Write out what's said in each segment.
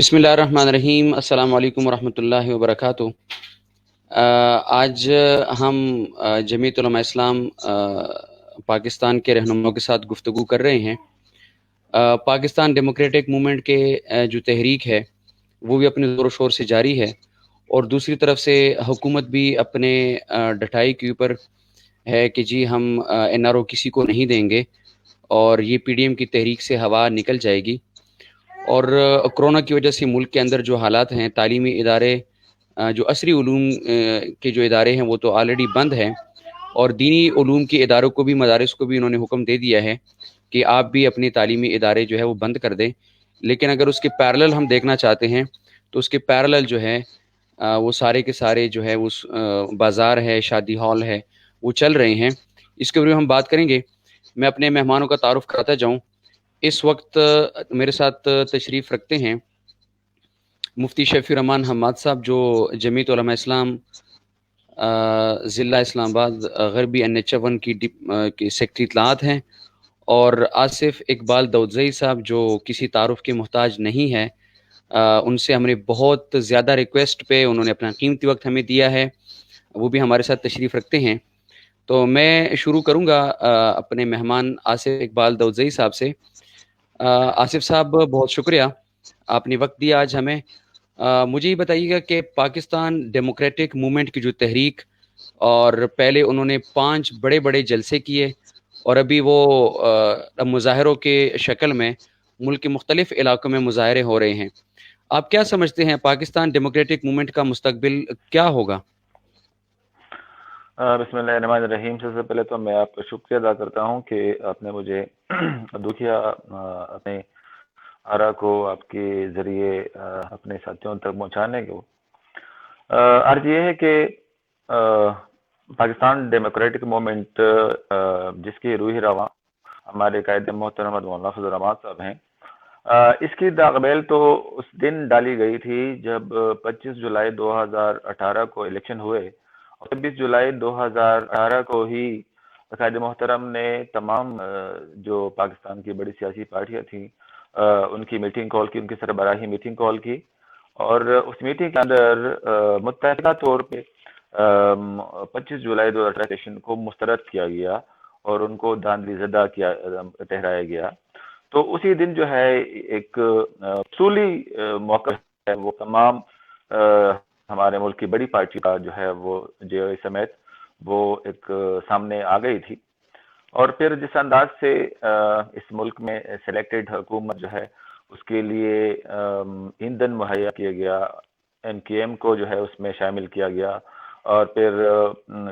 بسم اللہ الرحمن الرحیم۔ السلام علیکم ورحمۃ اللہ وبرکاتہ۔ آج ہم جمعیت علماء اسلام پاکستان کے رہنماؤں کے ساتھ گفتگو کر رہے ہیں۔ پاکستان ڈیموکریٹک موومنٹ کے جو تحریک ہے وہ بھی اپنے زور و شور سے جاری ہے، اور دوسری طرف سے حکومت بھی اپنے ڈٹائی کے اوپر ہے کہ جی ہم NRO کسی کو نہیں دیں گے، اور یہ PDM کی تحریک سے ہوا نکل جائے گی۔ اور کرونا کی وجہ سے ملک کے اندر جو حالات ہیں، تعلیمی ادارے جو عصری علوم کے جو ادارے ہیں وہ تو آلریڈی بند ہیں، اور دینی علوم کے اداروں کو بھی، مدارس کو بھی انہوں نے حکم دے دیا ہے کہ آپ بھی اپنے تعلیمی ادارے جو ہے وہ بند کر دیں۔ لیکن اگر اس کے پیرلل ہم دیکھنا چاہتے ہیں تو اس کے پیرلل جو ہے وہ سارے کے سارے جو ہے وہ بازار ہے، شادی ہال ہے، وہ چل رہے ہیں۔ اس کے بارے میں ہم بات کریں گے۔ میں اپنے مہمانوں کا تعارف کراتا جاؤں۔ اس وقت میرے ساتھ تشریف رکھتے ہیں مفتی شفیع الرحمان حماد صاحب، جو جمعیت علماء اسلام ضلع اسلام آباد غربی NH1 کی سیکٹری اطلاعات ہیں، اور آصف اقبال دودزئی صاحب جو کسی تعارف کے محتاج نہیں ہے۔ ان سے ہم نے بہت زیادہ ریکویسٹ پہ انہوں نے اپنا قیمتی وقت ہمیں دیا ہے، وہ بھی ہمارے ساتھ تشریف رکھتے ہیں۔ تو میں شروع کروں گا اپنے مہمان آصف اقبال دودزئی صاحب سے۔ آصف صاحب، بہت شکریہ، آپ نے وقت دیا آج ہمیں۔ مجھے یہ بتائیے گا کہ پاکستان ڈیموکریٹک موومنٹ کی جو تحریک، اور پہلے انہوں نے 5 بڑے بڑے جلسے کیے، اور ابھی وہ مظاہروں کے شکل میں ملک کے مختلف علاقوں میں مظاہرے ہو رہے ہیں۔ آپ کیا سمجھتے ہیں پاکستان ڈیموکریٹک موومنٹ کا مستقبل کیا ہوگا؟ بسم اللہ الرحمن الرحیم۔ سب سے پہلے تو میں آپ کا شکریہ ادا کرتا ہوں کہ آپ نے مجھے دکھیا اپنے آرا کو آپ کے ذریعے اپنے ساتھیوں تک پہنچانے کو۔ عرض یہ ہے کہ پاکستان ڈیموکریٹک موومنٹ جس کی روحی رواں ہمارے قائد محترم مولانا فضل الرحمان صاحب ہیں، اس کی داغبیل تو اس دن ڈالی گئی تھی جب 25 جولائی 2018 کو الیکشن ہوئے، اور 26 جولائی 2018 کو ہی قائد محترم نے تمام جو پاکستان کی بڑی سیاسی پارٹیاں تھیں ان کی میٹنگ کال کی، ان کی سربراہی میٹنگ کال کی، اور اس میٹنگ کے اندر متحدہ طور پہ 25 جولائی 2018 کو مسترد کیا گیا اور ان کو دھاندلی زدہ کیا ٹھہرایا گیا۔ تو اسی دن جو ہے ایک اصولی موقع ہے، وہ تمام ہمارے ملک کی بڑی پارٹی کا جو ہے وہ JOI سمیت وہ ایک سامنے آ گئی تھی، اور پھر جس انداز سے اس ملک میں سلیکٹڈ حکومت جو ہے اس کے لیے ایندھن مہیا کیا گیا، NKM کو جو ہے اس میں شامل کیا گیا، اور پھر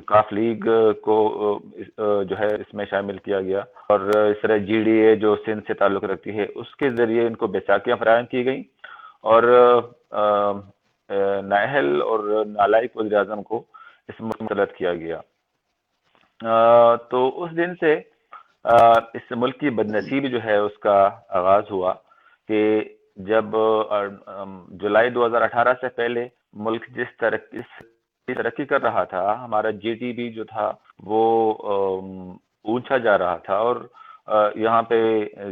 کاف لیگ کو جو ہے اس میں شامل کیا گیا، اور اس طرح GDA جو سندھ سے تعلق رکھتی ہے اس کے ذریعے ان کو بیساکھیاں فراہم کی گئیں، اور نااہل اور نالائق وزیر اعظم کو اس ملک میں مسلط کیا گیا۔ تو اس دن سے اس ملک کی بدنصیبی جو ہے اس کا آغاز ہوا کہ جب جولائی 2018 سے پہلے ملک جس ترقی کر رہا تھا، ہمارا GDP جو تھا وہ اونچا جا رہا تھا، اور یہاں پہ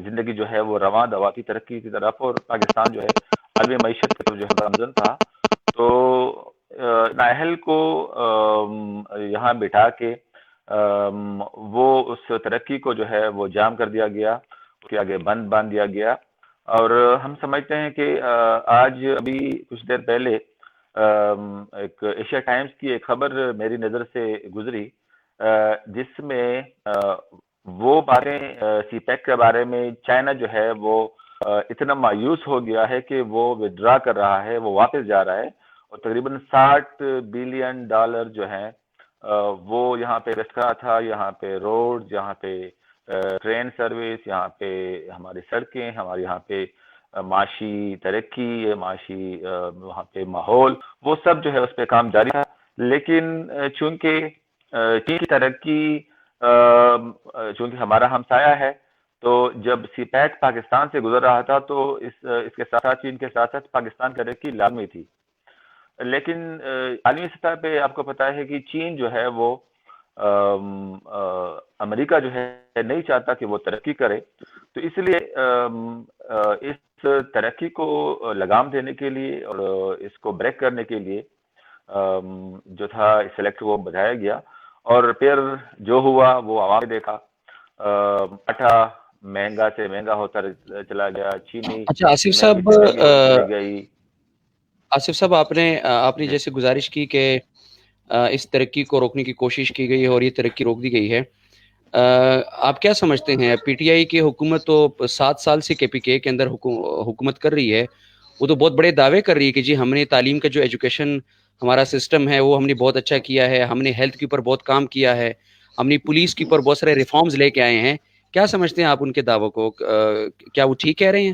زندگی جو ہے وہ رواں دواتی ترقی کی طرف، اور پاکستان جو ہے عالمی معیشت کی طرف جو ہے گامزن تھا۔ تو نااہل کو یہاں بٹھا کے وہ اس ترقی کو جو ہے وہ جام کر دیا گیا، اس کے آگے بند باندھ دیا گیا۔ اور ہم سمجھتے ہیں کہ آج ابھی کچھ دیر پہلے ایک ایشیا ٹائمز کی ایک خبر میری نظر سے گزری، جس میں وہ باتیں CPEC کے بارے میں چائنا جو ہے وہ اتنا مایوس ہو گیا ہے کہ وہ ودرا کر رہا ہے، وہ واپس جا رہا ہے، اور تقریباً $60 بلین جو ہیں وہ یہاں پہ رکھا تھا، یہاں پہ روڈ، یہاں پہ ٹرین سروس، یہاں پہ ہماری سڑکیں، ہمارے یہاں پہ معاشی ترقی، معاشی وہاں پہ ماحول، وہ سب جو ہے اس پہ کام جاری تھا۔ لیکن چونکہ چین کی ترقی چونکہ ہمارا ہمسایہ ہے، تو جب CPEC پاکستان سے گزر رہا تھا تو اس کے ساتھ ساتھ چین کے ساتھ ساتھ پاکستان کی ترقی لازمی تھی۔ لیکن عالمی سطح پہ آپ کو پتہ ہے کہ چین جو ہے وہ امریکہ جو ہے نہیں چاہتا کہ وہ ترقی کرے، تو اس لیے اس ترقی کو لگام دینے کے لیے اور اس کو بریک کرنے کے لیے جو تھا سلیکٹ وہ بتایا گیا، اور پھر جو ہوا وہ عوام نے دیکھا. آٹا مہنگا سے مہنگا ہوتا چلا گیا، چینی اچھا آصف مہنگی صاحب، سے مہنگی ہوتی چلی گئی. آصف صاحب آپ نے جی جیسے گزارش کی کہ اس ترقی کو روکنے کی کوشش کی گئی ہے اور یہ ترقی روک دی گئی ہے، آپ کیا سمجھتے ہیں؟ پی ٹی آئی کی حکومت تو 7 سال سے کے پی کے اندر حکومت کر رہی ہے، وہ تو بہت بڑے دعوے کر رہی ہے کہ جی ہم نے تعلیم کا جو ایجوکیشن ہمارا سسٹم ہے وہ ہم نے بہت اچھا کیا ہے، ہم نے ہیلتھ کے اوپر بہت کام کیا ہے، ہم نے پولیس کے اوپر بہت سارے ریفارمز لے کے آئے ہیں. کیا سمجھتے ہیں آپ ان کے دعووں کو؟ کیا وہ ٹھیک کہہ رہے ہیں؟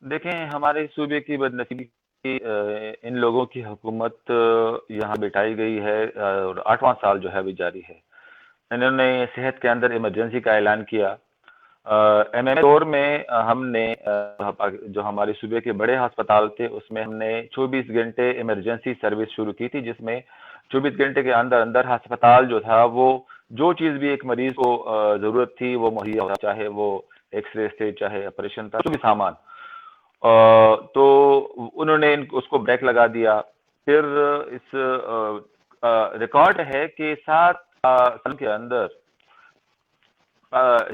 دیکھیں، ہمارے صوبے کی بدنصیبی ان لوگوں کی حکومت یہاں بٹھائی گئی ہے اور 8واں سال جو ہے ابھی جاری ہے. انہوں نے صحت کے اندر ایمرجنسی کا اعلان کیا. ایم ایم دور میں ہم نے جو ہمارے صوبے کے بڑے ہسپتال تھے اس میں ہم نے 24 گھنٹے ایمرجنسی سروس شروع کی تھی، جس میں 24 گھنٹے کے اندر اندر ہسپتال جو تھا وہ جو چیز بھی ایک مریض کو ضرورت تھی وہ مہیا ہوا، چاہے وہ ایکس رے تھے، چاہے آپریشن تھا، جو بھی سامان. تو انہوں نے اس کو بریک لگا دیا. پھر اس ریکارڈ ہے کہ 7 سال کے اندر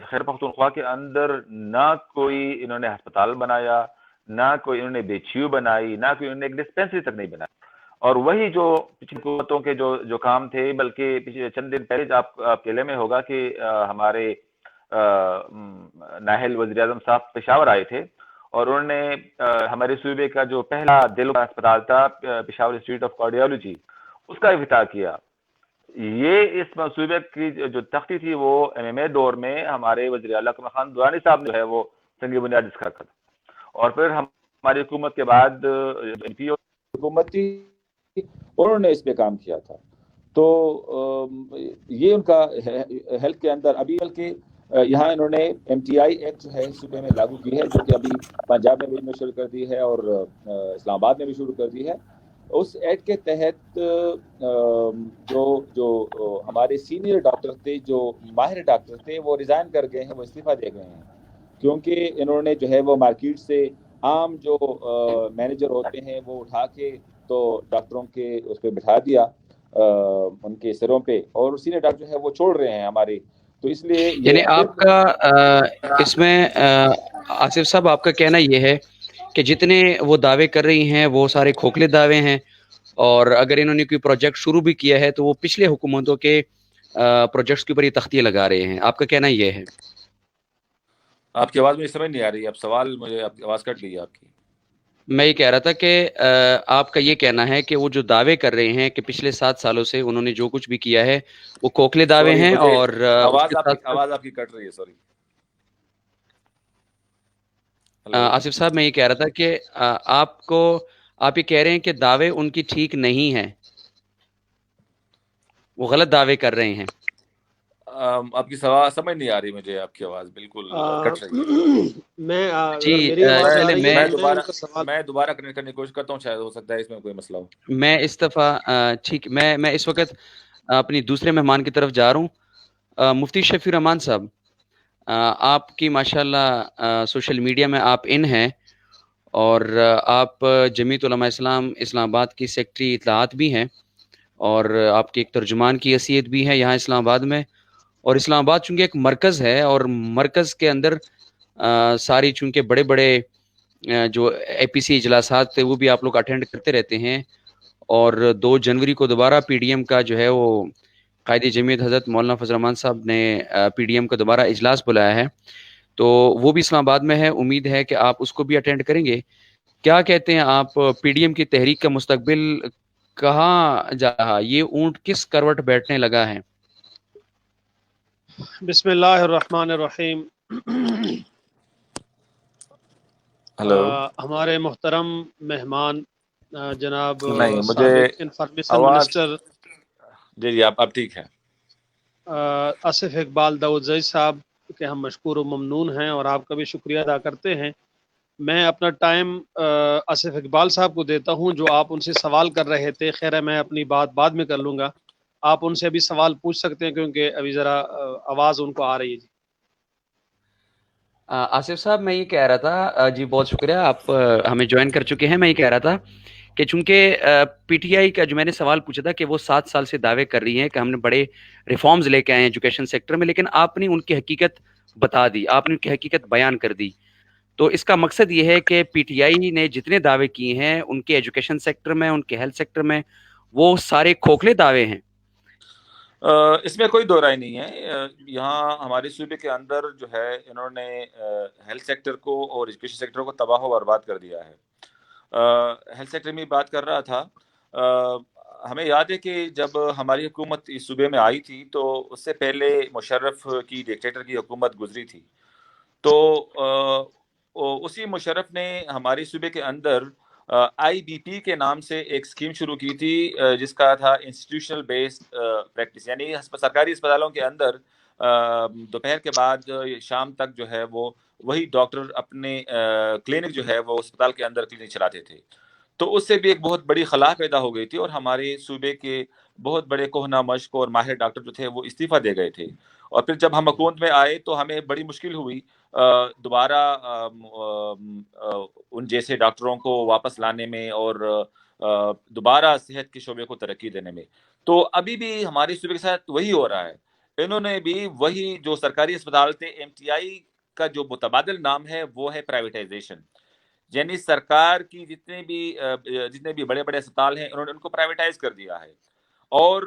خیر پختونخوا کے اندر نہ کوئی انہوں نے ہسپتال بنایا، نہ کوئی انہوں نے بے چیو بنائی، نہ کوئی انہوں نے ایک ڈسپینسری تک نہیں بنائی. اور وہی جو پچھلی حکومتوں کے جو کام تھے، بلکہ پچھلے چند دن پہلے آپ کے علم میں ہوگا کہ ہمارے نااہل وزیر اعظم صاحب پشاور آئے تھے اور انہوں نے ہمارے صوبے کا جو پہلا دل کا اسپتال تھا پشاور انسٹیٹیوٹ آف کارڈیالوجی، اس کا افتتاح کیا. یہ اس منصوبے کی جو تختی تھی وہ ایم ایم اے دور میں ہمارے وزیر اعلیٰ قمر خان درانی صاحب نے جو ہے وہ سنگ بنیاد اس کا رکھا تھا. اور پھر ہماری حکومت کے بعد حکومت تھی، انہوں نے اس پہ کام کیا تھا. تو یہ ان کا ہیلتھ کے اندر ابھی، بلکہ یہاں انہوں نے ایم ٹی آئی ایکٹ جو ہے صوبے میں لاگو کی ہے، جو کہ ابھی پنجاب میں بھی شروع کر دی ہے اور اسلام آباد میں بھی شروع کر دی ہے. اس ایکٹ کے تحت جو ہمارے سینئر ڈاکٹر تھے، جو ماہر ڈاکٹر تھے، وہ ریزائن کر گئے ہیں، وہ استعفیٰ دے گئے ہیں، کیونکہ انہوں نے جو ہے وہ مارکیٹ سے عام جو مینیجر ہوتے ہیں وہ اٹھا کے تو ڈاکٹروں کے اس پہ بٹھا دیا ان کے سروں پہ، اور سینئر ڈاکٹر جو ہے وہ چھوڑ رہے ہیں ہمارے. تو اس لیے یعنی یہ آپ کا اس میں آصف صاحب آپ کا کہنا یہ ہے کہ جتنے وہ دعوے کر رہی ہیں وہ سارے کھوکھلے دعوے ہیں، اور اگر انہوں نے کوئی پروجیکٹ شروع بھی کیا ہے تو وہ پچھلے حکومتوں کے پروجیکٹس کے اوپر یہ تختیاں لگا رہے ہیں. آپ کا کہنا یہ ہے؟ آپ کی آواز مجھے سمجھ نہیں آ رہی ہے. اب سوال مجھے آواز کٹ گئی ہے آپ کی. میں یہ کہہ رہا تھا کہ آپ کا یہ کہنا ہے کہ وہ جو دعوے کر رہے ہیں کہ پچھلے 7 سالوں سے انہوں نے جو کچھ بھی کیا ہے وہ کھوکھلے دعوے ہیں، اور اس کے ساتھ آواز آپ کی کٹ رہی ہے. سوری. آصف صاحب میں یہ کہہ رہا تھا کہ آپ یہ کہہ رہے ہیں کہ دعوے ان کی ٹھیک نہیں ہیں، وہ غلط دعوے کر رہے ہیں. آپ کی سمجھ نہیں آ رہی مجھے. آپ کی آواز بالکل کٹ رہی ہے. جی میری آواز پہلے میں دوبارہ کنیکٹ کرنے کی کوشش کرتا ہوں، شاید ہو سکتا ہے اس میں کوئی مسئلہ ہو. میں اس دفعہ ٹھیک میں اس وقت اپنی دوسرے مہمان کی طرف جا رہا ہوں. مفتی شفیع الرحمان صاحب، آپ کی ماشاءاللہ سوشل میڈیا میں آپ ان ہیں، اور آپ جمعیت علماء اسلام آباد کی سیکٹری اطلاعات بھی ہیں، اور آپ کے ایک ترجمان کی حیثیت بھی ہے یہاں اسلام آباد میں. اور اسلام آباد چونکہ ایک مرکز ہے، اور مرکز کے اندر ساری چونکہ بڑے بڑے جو اے پی سی اجلاسات تھے وہ بھی آپ لوگ اٹینڈ کرتے رہتے ہیں. اور 2 جنوری کو دوبارہ پی ڈی ایم کا جو ہے وہ قائد جمعیت حضرت مولانا فضل الرحمان صاحب نے پی ڈی ایم کا دوبارہ اجلاس بلایا ہے، تو وہ بھی اسلام آباد میں ہے. امید ہے کہ آپ اس کو بھی اٹینڈ کریں گے. کیا کہتے ہیں آپ، پی ڈی ایم کی تحریک کا مستقبل کہاں جا رہا؟ یہ اونٹ کس کروٹ بیٹھنے لگا ہے؟ بسم اللہ الرحمن الرحیم. ہلو. ہمارے محترم مہمان جناب نہیں، مجھے سابق انفارمیشن آواز. منسٹر جی آپ ٹھیک ہیں. آصف اقبال داؤد زئی صاحب کے ہم مشکور و ممنون ہیں، اور آپ کا بھی شکریہ ادا کرتے ہیں. میں اپنا ٹائم آصف اقبال صاحب کو دیتا ہوں جو آپ ان سے سوال کر رہے تھے. خیر ہے، میں اپنی بات بعد میں کر لوں گا. آپ ان سے ابھی سوال پوچھ سکتے ہیں کیونکہ ابھی ذرا آواز ان کو آ رہی ہے. جی آصف صاحب میں یہ کہہ رہا تھا، جی بہت شکریہ آپ ہمیں جوائن کر چکے ہیں. میں یہ کہہ رہا تھا کہ چونکہ پی ٹی آئی کا جو میں نے سوال پوچھا تھا کہ وہ 7 سال سے دعوے کر رہی ہیں کہ ہم نے بڑے ریفارمز لے کے آئے ہیں ایجوکیشن سیکٹر میں، لیکن آپ نے ان کی حقیقت بتا دی، آپ نے ان کی حقیقت بیان کر دی. تو اس کا مقصد یہ ہے کہ پی ٹی آئی نے جتنے دعوے کیے ہیں ان کے ایجوکیشن سیکٹر میں، ان کے ہیلتھ سیکٹر میں، وہ سارے کھوکھلے دعوے ہیں. اس میں کوئی دو رائے نہیں ہے. یہاں ہمارے صوبے کے اندر جو ہے انہوں نے ہیلتھ سیکٹر کو اور ایجوکیشن سیکٹر کو تباہ و برباد کر دیا ہے. ہیلتھ سیکٹر میں بات کر رہا تھا، ہمیں یاد ہے کہ جب ہماری حکومت اس صوبے میں آئی تھی تو اس سے پہلے مشرف کی ڈکٹیٹر کی حکومت گزری تھی. تو اسی مشرف نے ہمارے صوبے کے اندر آئی بی پی کے نام سے ایک اسکیم شروع کی تھی جس کا تھا انسٹیٹیوشنل بیسڈ پریکٹس، یعنی سرکاری اسپتالوں کے اندر دوپہر کے بعد شام تک جو ہے وہ وہی ڈاکٹر اپنے کلینک جو ہے وہ اسپتال کے اندر کلینک چلاتے تھے. تو اس سے بھی ایک بہت بڑی خلا پیدا ہو گئی تھی اور ہمارے صوبے کے بہت بڑے کوہنا مشق اور ماہر ڈاکٹر جو تھے وہ استعفیٰ دے گئے تھے. اور پھر جب ہم حکومت میں آئے تو ہمیں بڑی مشکل ہوئی دوبارہ ان جیسے ڈاکٹروں کو واپس لانے میں اور دوبارہ صحت کے شعبے کو ترقی دینے میں. تو ابھی بھی ہمارے صوبے کے ساتھ وہی ہو رہا ہے. انہوں نے بھی وہی جو سرکاری اسپتال تھے، ایم ٹی آئی کا جو متبادل نام ہے وہ ہے پرائیویٹائزیشن، یعنی سرکار کی جتنے بھی بڑے بڑے اسپتال ہیں انہوں نے ان کو پرائیویٹائز کر دیا ہے. اور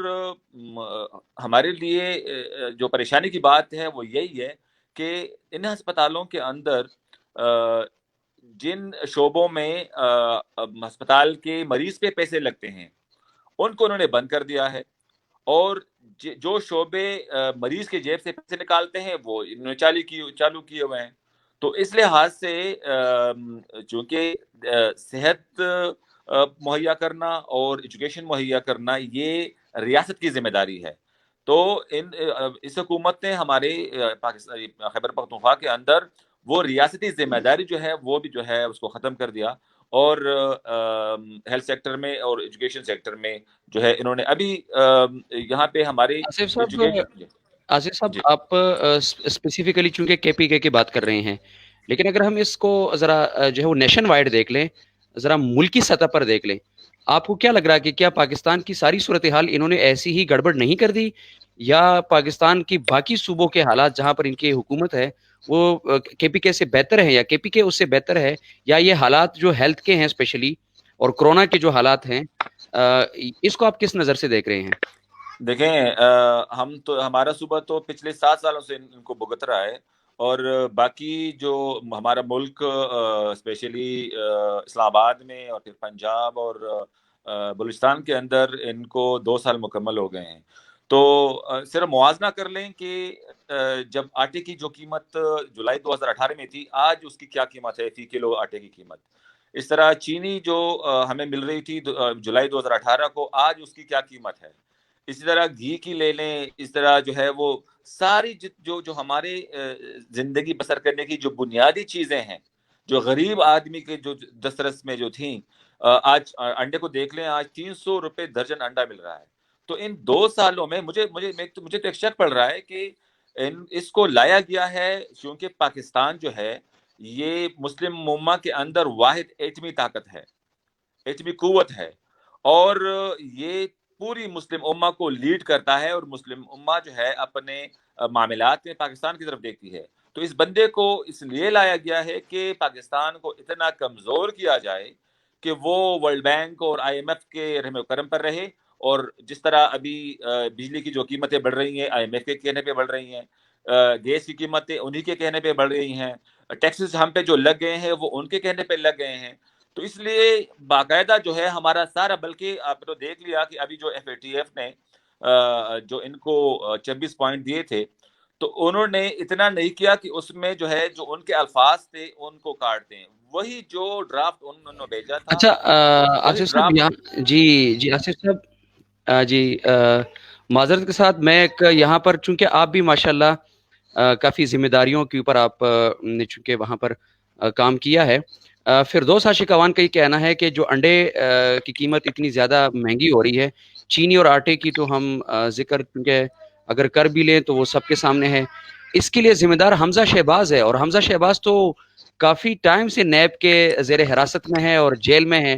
ہمارے لیے جو پریشانی کی بات ہے وہ یہی ہے کہ ان ہسپتالوں کے اندر جن شعبوں میں ہسپتال کے مریض پہ پیسے لگتے ہیں ان کو انہوں نے بند کر دیا ہے، اور جو شعبے مریض کے جیب سے پیسے نکالتے ہیں وہ انہوں نے چالو کیے ہوئے ہیں. تو اس لحاظ سے چونکہ صحت مہیا کرنا اور ایجوکیشن مہیا کرنا یہ ریاست کی ذمہ داری ہے. تو اس حکومت نے ہمارے پاکستان خیبر پختونخوا کے اندر وہ ریاستی ذمہ داری جو ہے وہ بھی جو ہے اس کو ختم کر دیا، اور ہیلتھ سیکٹر میں اور ایجوکیشن سیکٹر میں جو ہے انہوں نے ابھی یہاں پہ ہمارے آصف صاحب آپ اسپیسیفکلی چونکہ کے پی کے کی بات کر رہے ہیں، لیکن اگر ہم اس کو ذرا جو ہے وہ نیشن وائڈ دیکھ لیں، ذرا ملکی سطح پر دیکھ لیں، آپ کو کیا لگ رہا ہے کہ کیا پاکستان کی ساری صورتحال انہوں نے ایسی ہی گڑبڑ نہیں کر دی، یا پاکستان کی باقی صوبوں کے حالات جہاں پر ان کی حکومت ہے وہ کے پی کے سے بہتر ہے، یا کے پی کے اس سے بہتر ہے، یا یہ حالات جو ہیلتھ کے ہیں اسپیشلی اور کورونا کے جو حالات ہیں اس کو آپ کس نظر سے دیکھ رہے ہیں؟ دیکھیں ہمارا صوبہ تو پچھلے 7 سالوں سے ان کو بھگت رہا ہے، اور باقی جو ہمارا ملک اسپیشلی اسلام آباد میں اور پھر پنجاب اور بلوچستان کے اندر ان کو 2 سال مکمل ہو گئے ہیں. تو صرف موازنہ کر لیں کہ جب آٹے کی جو قیمت جولائی 2018 میں تھی، آج اس کی کیا قیمت ہے فی کلو آٹے کی قیمت. اس طرح چینی جو ہمیں مل رہی تھی جولائی 2018 کو، آج اس کی کیا قیمت ہے. اسی طرح گھی کی لے لیں، اس طرح جو ہے وہ ساری جو ہمارے زندگی بسر کرنے کی جو بنیادی چیزیں ہیں، جو غریب آدمی کے جو دسترس میں جو تھیں، آج انڈے کو دیکھ لیں، آج 300 روپے درجن انڈا مل رہا ہے. تو ان 2 سالوں میں مجھے تو ایک شک پڑ رہا ہے کہ اس کو لایا گیا ہے کیونکہ پاکستان جو ہے یہ مسلم امہ کے اندر واحد ایٹمی طاقت ہے، ایٹمی قوت ہے، اور یہ پوری مسلم امہ کو لیڈ کرتا ہے، اور مسلم امہ جو ہے اپنے معاملات میں پاکستان کی طرف دیکھتی ہے. تو اس بندے کو اس لیے لایا گیا ہے کہ پاکستان کو اتنا کمزور کیا جائے کہ وہ ورلڈ بینک اور آئی ایم ایف کے رحم و کرم پر رہے. اور جس طرح ابھی بجلی کی جو قیمتیں بڑھ رہی ہیں آئی ایم ایف کے کہنے پہ بڑھ رہی ہیں، گیس کی قیمتیں انہی کے کہنے پہ بڑھ رہی ہیں، ٹیکسز ہم پہ جو لگ گئے ہیں وہ ان کے کہنے پہ لگ گئے ہیں. تو اس لیے باقاعدہ جو ہے ہمارا سارا، بلکہ آپ نے دیکھ لیا کہ ابھی جو ایف اے ٹی ایف نے جو ان کو 26 پوائنٹ دیے تھے، تو انہوں نے اتنا نہیں کیا کہ اس میں جو ہے جو ان کے الفاظ تھے ان کو کاٹ دیں. وہی جو ڈرافٹ انہوں نے بھیجا تھا. اچھا آصف صاحب یہاں جی آصف صاحب جی معذرت کے ساتھ میں یہاں پر، چونکہ آپ بھی ماشاءاللہ کافی ذمہ داریوں کے اوپر آپ نے چونکہ وہاں پر کام کیا ہے، فردوس عاشق اوان کا یہ کہنا ہے کہ جو انڈے کی قیمت اتنی زیادہ مہنگی ہو رہی ہے، چینی اور آٹے کی تو ہم ذکر کیونکہ اگر کر بھی لیں تو وہ سب کے سامنے ہے، اس کے لیے ذمہ دار حمزہ شہباز ہے، اور حمزہ شہباز تو کافی ٹائم سے نیب کے زیر حراست میں ہے اور جیل میں ہے.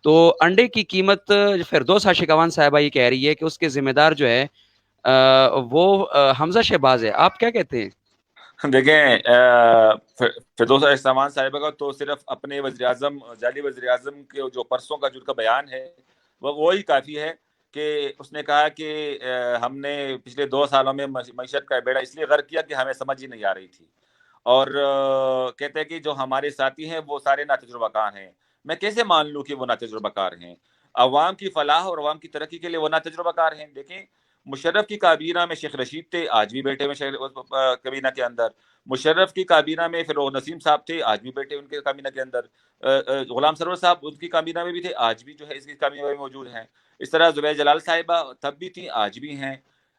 تو انڈے کی قیمت فردوس عاشقوان صاحبہ یہ کہہ رہی ہے کہ اس کے ذمہ دار جو ہے وہ حمزہ شہباز ہے. آپ کیا کہتے ہیں؟ دیکھیں فردوس احسان صاحبہ کا تو صرف اپنے وزیر اعظم جعلی وزیر اعظم کے جو پرسوں کا جو کا بیان ہے وہی کافی ہے کہ اس نے کہا کہ ہم نے پچھلے 2 سالوں میں معیشت کا بیڑا اس لیے غرق کیا کہ ہمیں سمجھ ہی نہیں آ رہی تھی، اور کہتے ہیں کہ جو ہمارے ساتھی ہیں وہ سارے ناتجربہ کار ہیں. میں کیسے مان لوں کہ وہ ناتجربہ کار ہیں؟ عوام کی فلاح اور عوام کی ترقی کے لیے وہ ناتجربہ کار ہیں. دیکھیں مشرف کی کابینہ میں شیخ رشید تھے، آج بھی بیٹھے ہوئے کابینہ کے اندر. مشرف کی کابینہ میں فروغ نسیم صاحب تھے، آج بھی بیٹھے ان کے کابینہ کے اندر. غلام سرور صاحب ان کی کابینہ میں بھی تھے، آج بھی جو ہے اس کی کابینہ میں موجود ہیں. اس طرح زبیر جلال صاحبہ تب بھی تھیں، آج بھی ہیں.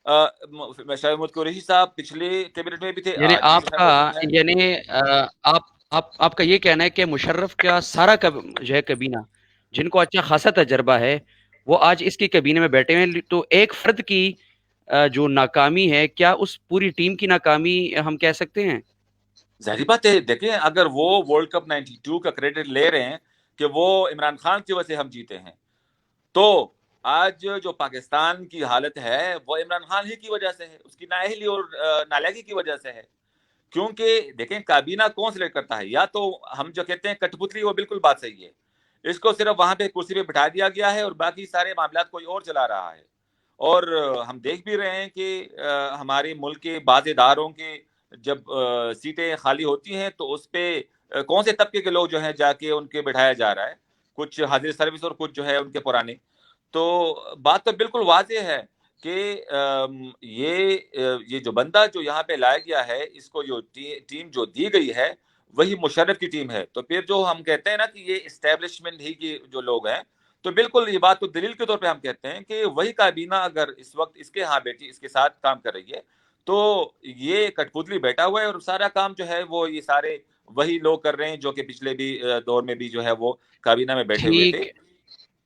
شاہ محمود قریشی صاحب پچھلے کیبنٹ میں بھی تھے، یعنی آج بھی جو ہے موجود ہیں. یعنی آپ کا یہ کہنا ہے کہ مشرف کا سارا جو ہے کابینہ جن کو اچھا خاصا تجربہ ہے وہ آج اس کی کابینہ میں بیٹھے ہیں، تو ایک فرد کی جو ناکامی ہے، کیا اس پوری ٹیم کی ناکامی ہم کہہ سکتے ہیں؟ ظاہری بات ہے، دیکھیں اگر وہ ورلڈ کپ 92 کا کریڈٹ لے رہے ہیں کہ وہ عمران خان کی وجہ سے ہم جیتے ہیں، تو آج جو پاکستان کی حالت ہے وہ عمران خان ہی کی وجہ سے ہے، اس کی نااہلی اور نالائقی کی وجہ سے ہے. کیونکہ دیکھیں کابینہ کون سلیکٹ کرتا ہے؟ یا تو ہم جو کہتے ہیں کٹ پتلی، وہ بالکل بات صحیح ہے، اس کو صرف وہاں پہ کرسی پہ بٹھا دیا گیا ہے اور باقی سارے معاملات کوئی اور چلا رہا ہے. اور ہم دیکھ بھی رہے ہیں کہ ہمارے ملک کے بعض اداروں کے جب سیٹیں خالی ہوتی ہیں تو اس پہ کون سے طبقے کے لوگ جو ہیں جا کے ان کے بٹھایا جا رہا ہے، کچھ حاضر سروس اور کچھ جو ہے ان کے پرانے. تو بات تو بالکل واضح ہے کہ یہ جو بندہ جو یہاں پہ لایا گیا ہے، اس کو جو ٹیم جو دی گئی ہے وہی مشرف کی ٹیم ہے. تو پھر جو ہم کہتے ہیں نا کہ یہ اسٹیبلشمنٹ ہی کی جو لوگ ہیں، تو بالکل یہ بات تو دلیل کے طور پہ ہم کہتے ہیں کہ وہی کابینہ اگر اس وقت اس کے ہاں بیٹھی اس کے ساتھ کام کر رہی ہے تو یہ کٹ پتلی بیٹھا ہوا ہے، اور سارا کام جو ہے وہ یہ سارے وہی لوگ کر رہے ہیں جو کہ پچھلے بھی دور میں بھی جو ہے وہ کابینہ میں بیٹھے ہوئے تھے.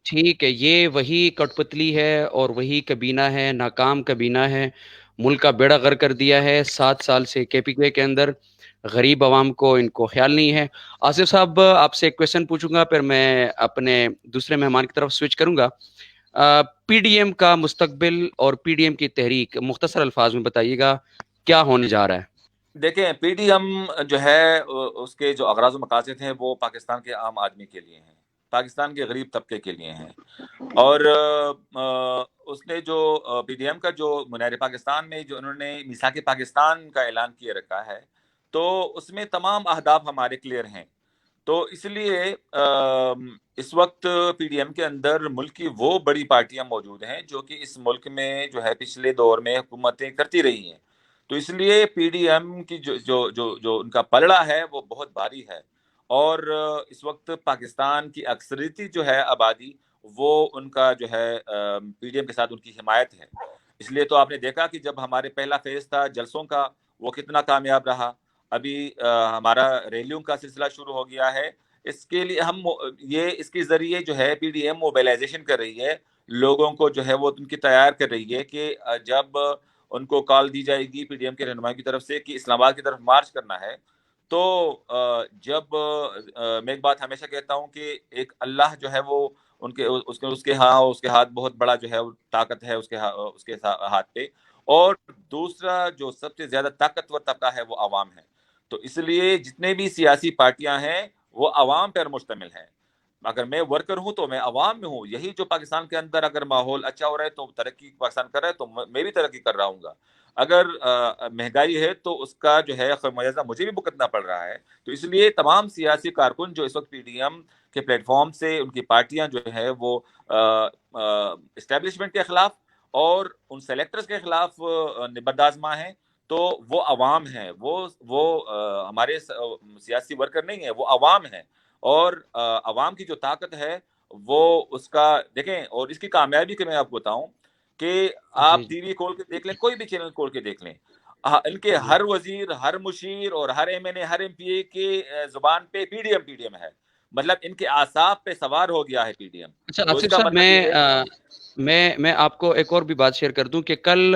ٹھیک ہے، یہ وہی کٹ پتلی ہے اور وہی کابینہ ہے، ناکام کابینہ ہے، ملک کا بیڑا غرق کر دیا ہے. 7 سال سے کے پی کے اندر غریب عوام کو ان کو خیال نہیں ہے. آصف صاحب آپ سے ایک کویشچن پوچھوں گا، پھر میں اپنے دوسرے مہمان کی طرف سوئچ کروں گا. پی ڈی ایم کا مستقبل اور پی ڈی ایم کی تحریک مختصر الفاظ میں بتائیے گا کیا ہونے جا رہا ہے؟ دیکھیں پی ڈی ایم جو ہے اس کے جو اغراض و مقاصد ہیں وہ پاکستان کے عام آدمی کے لیے ہیں، پاکستان کے غریب طبقے کے لیے ہیں. اور اس نے جو پی ڈی ایم کا جو منیر پاکستان میں جو انہوں نے میثاق پاکستان کا اعلان کیے رکھا ہے، تو اس میں تمام اہداف ہمارے کلیئر ہیں. تو اس لیے اس وقت پی ڈی ایم کے اندر ملک کی وہ بڑی پارٹیاں موجود ہیں جو کہ اس ملک میں جو ہے پچھلے دور میں حکومتیں کرتی رہی ہیں. تو اس لیے پی ڈی ایم کی جو ان کا پلڑا ہے وہ بہت بھاری ہے، اور اس وقت پاکستان کی اکثریتی جو ہے آبادی وہ ان کا جو ہے پی ڈی ایم کے ساتھ ان کی حمایت ہے. اس لیے تو آپ نے دیکھا کہ جب ہمارے پہلا فیز تھا جلسوں کا وہ کتنا کامیاب رہا. ابھی ہمارا ریلیوں کا سلسلہ شروع ہو گیا ہے. اس کے لیے ہم اس کے ذریعے جو ہے پی ڈی ایم موبلائزیشن کر رہی ہے، لوگوں کو جو ہے وہ ان کی تیار کر رہی ہے کہ جب ان کو کال دی جائے گی پی ڈی ایم کے رہنماؤں کی طرف سے کہ اسلام آباد کی طرف مارچ کرنا ہے، تو جب میں ایک بات ہمیشہ کہتا ہوں کہ ایک اللہ جو ہے وہ اس کے ہاتھ بہت بڑا جو ہے طاقت ہے اس کے ہاتھ پہ، اور دوسرا جو سب سے زیادہ طاقتور طبقہ ہے وہ عوام ہے. تو اس لیے جتنے بھی سیاسی پارٹیاں ہیں وہ عوام پر مشتمل ہیں. اگر میں ورکر ہوں تو میں عوام میں ہوں. یہی جو پاکستان کے اندر اگر ماحول اچھا ہو رہا ہے تو ترقی پاکستان کر رہا ہے تو میں بھی ترقی کر رہا ہوں گا. اگر مہنگائی ہے تو اس کا جو ہے خمیازہ مجھے بھی بھگتنا پڑ رہا ہے. تو اس لیے تمام سیاسی کارکن جو اس وقت پی ڈی ایم کے پلیٹ فارم سے ان کی پارٹیاں جو ہے وہ اسٹیبلشمنٹ کے خلاف اور ان سیلیکٹرز کے خلاف نبردآزما ہیں، تو وہ عوام ہیں، وہ ہمارے سیاسی ورکر نہیں ہیں، وہ عوام ہیں. اور عوام کی جو طاقت ہے وہ اس کا دیکھیں، اور اس کی کامیابی کے میں آپ کو بتاؤں کہ آپ ٹی وی کھول کے دیکھ لیں، کوئی بھی چینل کھول کے دیکھ لیں، ان کے ہر وزیر، ہر مشیر اور ہر ایم این اے، ہر ایم پی اے کی زبان پہ پی ڈی ایم ہے. مطلب ان کے اعصاب پہ سوار ہو گیا ہے پی ڈی ایم. اچھا آصف صاحب، میں آپ کو ایک اور بھی بات شیئر کر دوں کہ کل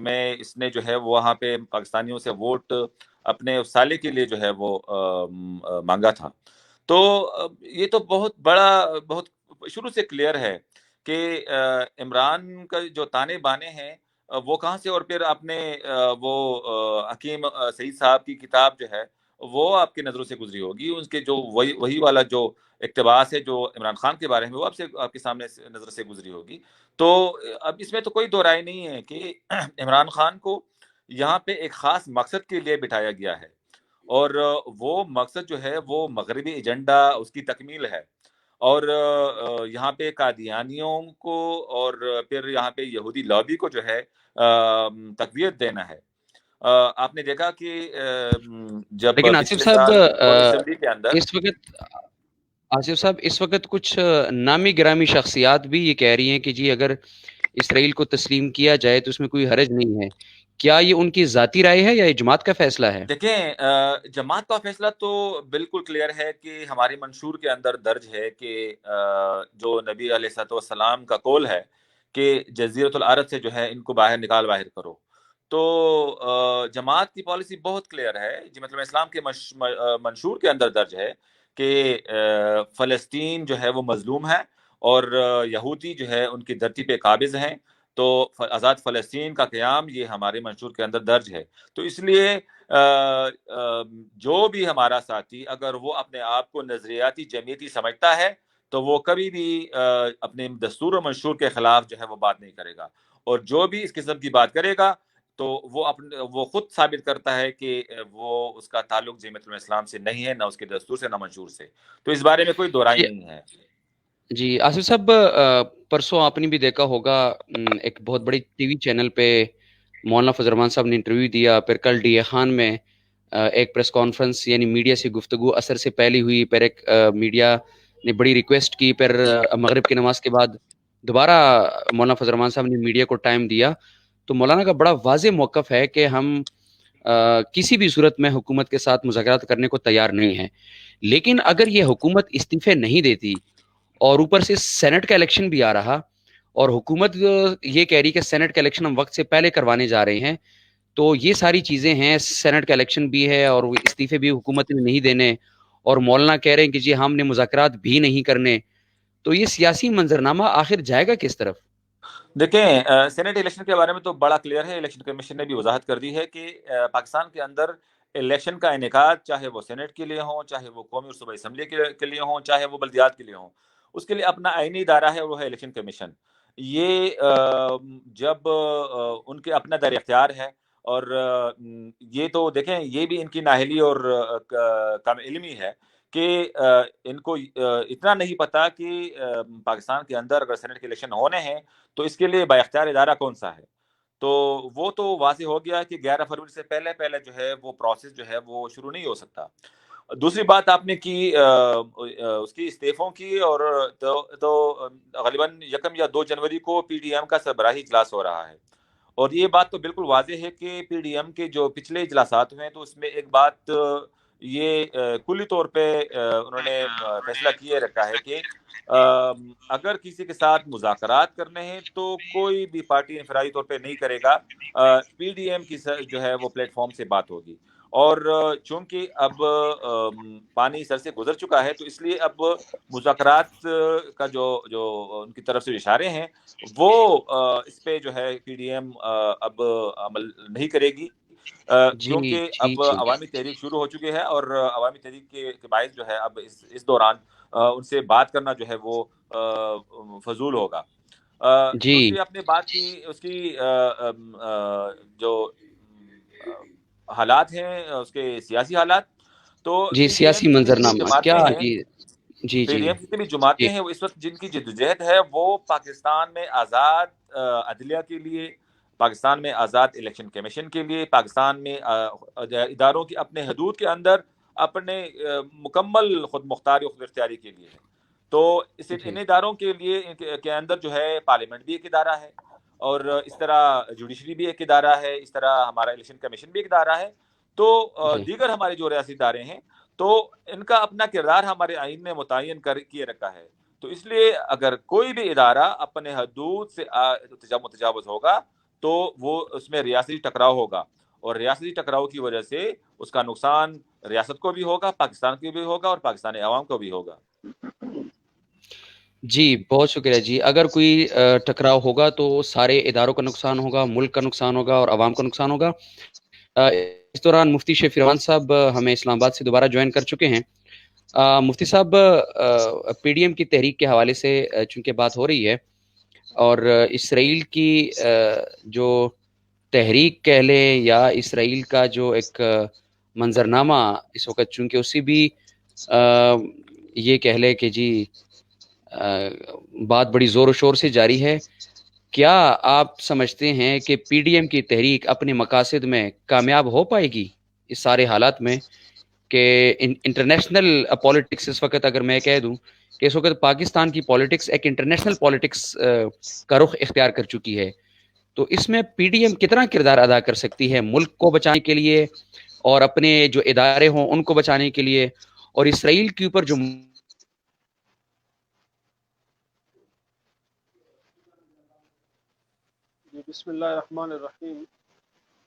میں اس نے جو ہے وہاں پہ پاکستانیوں سے ووٹ اپنے سالے کے لیے جو ہے وہ مانگا تھا. تو یہ تو بہت بڑا، بہت شروع سے کلیئر ہے کہ عمران کا جو تانے بانے ہیں وہ کہاں سے، اور پھر آپ نے وہ حکیم سعید صاحب کی کتاب جو ہے وہ آپ کی نظروں سے گزری ہوگی، اس کے جو وہی والا جو اقتباس ہے جو عمران خان کے بارے میں، وہ آپ کے سامنے نظر سے گزری ہوگی. تو اب اس میں تو کوئی دو رائے نہیں ہے کہ عمران خان کو یہاں پہ ایک خاص مقصد کے لیے بٹھایا گیا ہے، اور وہ مقصد جو ہے وہ مغربی ایجنڈا اس کی تکمیل ہے، اور یہاں پہ قادیانیوں کو اور پھر یہاں پہ یہودی لابی کو جو ہے تقویت دینا ہے. آپ نے دیکھا کہ جب لیکن آصف پچھلے صاحب سال قومی اسمبلی کے اندر اس وقت آصف صاحب اس وقت کچھ نامی گرامی شخصیات بھی یہ کہہ رہی ہیں کہ جی اگر اسرائیل کو تسلیم کیا جائے تو اس میں کوئی حرج نہیں ہے. کیا یہ ان کی ذاتی رائے ہے یا جماعت کا فیصلہ ہے؟ دیکھیں، جماعت کا فیصلہ تو بالکل کلیئر ہے کہ ہماری منشور کے اندر درج ہے کہ جو نبی علیہ الصلوۃ والسلام کا قول ہے کہ جزیرۃ العرب سے جو ہے ان کو باہر کرو. تو جماعت کی پالیسی بہت کلیئر ہے، مطلب اسلام کے منشور کے اندر درج ہے کہ فلسطین جو ہے وہ مظلوم ہے، اور یہودی جو ہے ان کی دھرتی پہ قابض ہیں. تو آزاد فلسطین کا قیام یہ ہمارے منشور کے اندر درج ہے. تو اس لیے جو بھی ہمارا ساتھی اگر وہ اپنے آپ کو نظریاتی جمعیتی سمجھتا ہے تو وہ کبھی بھی اپنے دستور و منشور کے خلاف جو ہے وہ بات نہیں کرے گا، اور جو بھی اس قسم کی بات کرے گا تو وہ خود ثابت کرتا ہے کہ وہ اس کا تعلق جمعیت الاسلام سے نہیں ہے، نہ اس کے دستور سے، نہ منشور سے. تو اس بارے میں کوئی دو رائے جی نہیں ہے. جی آصف صاحب، پرسوں آپ نے بھی دیکھا ہوگا ایک بہت بڑی ٹی وی چینل پہ مولانا فضل الرحمان صاحب نے انٹرویو دیا، پھر کل ڈی اے خان میں ایک پریس کانفرنس یعنی میڈیا سے گفتگو اثر سے پہلی ہوئی، پھر ایک میڈیا نے بڑی ریکویسٹ کی، پھر مغرب کی نماز کے بعد دوبارہ مولانا فضل الرحمان صاحب نے میڈیا کو ٹائم دیا. تو مولانا کا بڑا واضح موقف ہے کہ ہم کسی بھی صورت میں حکومت کے ساتھ مذاکرات کرنے کو تیار نہیں ہیں، لیکن اگر یہ حکومت استعفے نہیں دیتی اور اوپر سے سینٹ کا الیکشن بھی آ رہا اور حکومت یہ کہہ رہی کہ سینٹ کا الیکشن ہم وقت سے پہلے کروانے جا رہے ہیں، تو یہ ساری چیزیں ہیں، سینٹ کا الیکشن بھی ہے اور وہ استعفے بھی حکومت نے نہیں دینے، اور مولانا کہہ رہے ہیں کہ جی ہم نے مذاکرات بھی نہیں کرنے. تو یہ سیاسی منظرنامہ آخر جائے گا کس طرف؟ دیکھیں، سینٹ الیکشن کے بارے میں تو بڑا کلیئر ہے، الیکشن کمیشن نے بھی وضاحت کر دی ہے کہ پاکستان کے اندر الیکشن کا انعقاد چاہے وہ سینٹ کے لیے ہوں، چاہے وہ قومی اور صوبائی اسمبلی کے لیے ہوں، چاہے وہ بلدیات کے لیے ہوں، اس کے لیے اپنا آئینی ادارہ ہے، وہ ہے الیکشن کمیشن. یہ جب ان کے اپنا دائرہ اختیار ہے، اور یہ تو دیکھیں یہ بھی ان کی نااہلی اور کم علمی ہے کہ ان کو اتنا نہیں پتا کہ پاکستان کے اندر اگر سینٹ کے الیکشن ہونے ہیں تو اس کے لیے با اختیار ادارہ کون سا ہے. تو وہ تو واضح ہو گیا کہ 11 فروری سے پہلے جو ہے وہ پروسیس جو ہے وہ شروع نہیں ہو سکتا. دوسری بات آپ نے کی اس کی استعفوں کی، اور تو غالباً 1 یا 2 جنوری کو پی ڈی ایم کا سربراہی اجلاس ہو رہا ہے، اور یہ بات تو بالکل واضح ہے کہ پی ڈی ایم کے جو پچھلے اجلاسات ہوئے تو اس میں ایک بات یہ کلی طور پہ انہوں نے فیصلہ کیے رکھا ہے کہ اگر کسی کے ساتھ مذاکرات کرنے ہیں تو کوئی بھی پارٹی انفرادی طور پہ نہیں کرے گا، پی ڈی ایم کی جو ہے وہ پلیٹ فارم سے بات ہوگی. اور چونکہ اب پانی سر سے گزر چکا ہے تو اس لیے اب مذاکرات کا جو ان کی طرف سے اشارے ہیں وہ اس پہ جو ہے پی ڈی ایم اب عمل نہیں کرے گی، جی کیونکہ جی اب جی عوامی تحریک شروع ہو چکی ہے، اور عوامی تحریک کے باعث جو ہے اب اس دوران ان سے بات کرنا جو ہے وہ فضول ہوگا. جی دوسری آپ نے بات کی اس کی جو حالات ہیں اس کے سیاسی حالات، تو جی پی ڈی ایم سیاسی کی جتنی بھی منظرنامہ کیا؟ جماعتیں ہیں، جی جی پی جی ڈی ایم کی جتنی بھی جی جماعتیں ہیں وہ اس وقت جن کی جدوجہد ہے وہ پاکستان میں آزاد عدلیہ کے لیے، پاکستان میں آزاد الیکشن کمیشن کے لیے، پاکستان میں اداروں کی اپنے حدود کے اندر اپنے مکمل خود مختاری و خود اختیاری کے لیے ہے. تو جی ان اداروں کے لیے کے اندر جو ہے پارلیمنٹ بھی ایک ادارہ ہے، اور اس طرح جوڈیشری بھی ایک ادارہ ہے، اس طرح ہمارا الیکشن کمیشن بھی ایک ادارہ ہے. تو جی دیگر ہمارے جو ریاستی ادارے ہیں تو ان کا اپنا کردار ہمارے آئین نے متعین کیے رکھا ہے. تو اس لیے اگر کوئی بھی ادارہ اپنے حدود سے متجاوز ہوگا تو وہ اس میں ریاستی ٹکراؤ ہوگا، اور ریاستی ٹکراؤ کی وجہ سے اس کا نقصان ریاست کو بھی ہوگا، پاکستان کو بھی ہوگا، اور پاکستانی عوام کو بھی ہوگا۔ جی بہت شکریہ جی۔ اگر کوئی ٹکراؤ ہوگا تو سارے اداروں کا نقصان ہوگا، ملک کا نقصان ہوگا اور عوام کا نقصان ہوگا۔ اس دوران مفتی شفیع الرحمان صاحب ہمیں اسلام آباد سے دوبارہ جوائن کر چکے ہیں۔ مفتی صاحب، پی ڈی ایم کی تحریک کے حوالے سے چونکہ بات ہو رہی ہے، اور اسرائیل کی جو تحریک کہہ لیں یا اسرائیل کا جو ایک منظرنامہ اس وقت چونکہ اسی بھی یہ کہہ لے کہ جی بات بڑی زور و شور سے جاری ہے، کیا آپ سمجھتے ہیں کہ پی ڈی ایم کی تحریک اپنے مقاصد میں کامیاب ہو پائے گی اس سارے حالات میں کہ انٹرنیشنل پالیٹکس اس وقت، اگر میں کہہ دوں کہ اس وقت پاکستان کی پالیٹکس ایک انٹرنیشنل پالیٹکس کا رخ اختیار کر چکی ہے، تو اس میں پی ڈی ایم کتنا کردار ادا کر سکتی ہے ملک کو بچانے کے لیے اور اپنے جو ادارے ہوں ان کو بچانے کے لیے، اور اسرائیل کے اوپر جو بسم اللہ الرحمن الرحیم۔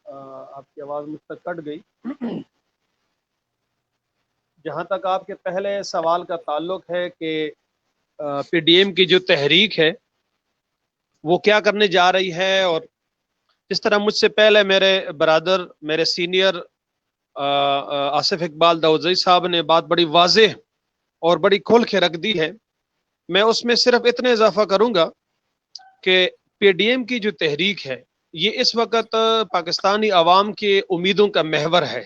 آپ کی آواز مجھ تک کٹ گئی۔ جہاں تک آپ کے پہلے سوال کا تعلق ہے کہ پی ڈی ایم کی جو تحریک ہے وہ کیا کرنے جا رہی ہے، اور جس طرح مجھ سے پہلے میرے برادر، میرے سینئر آصف اقبال داؤدزئی صاحب نے بات بڑی واضح اور بڑی کھول کے رکھ دی ہے، میں اس میں صرف اتنے اضافہ کروں گا کہ پی ڈی ایم کی جو تحریک ہے یہ اس وقت پاکستانی عوام کے امیدوں کا محور ہے،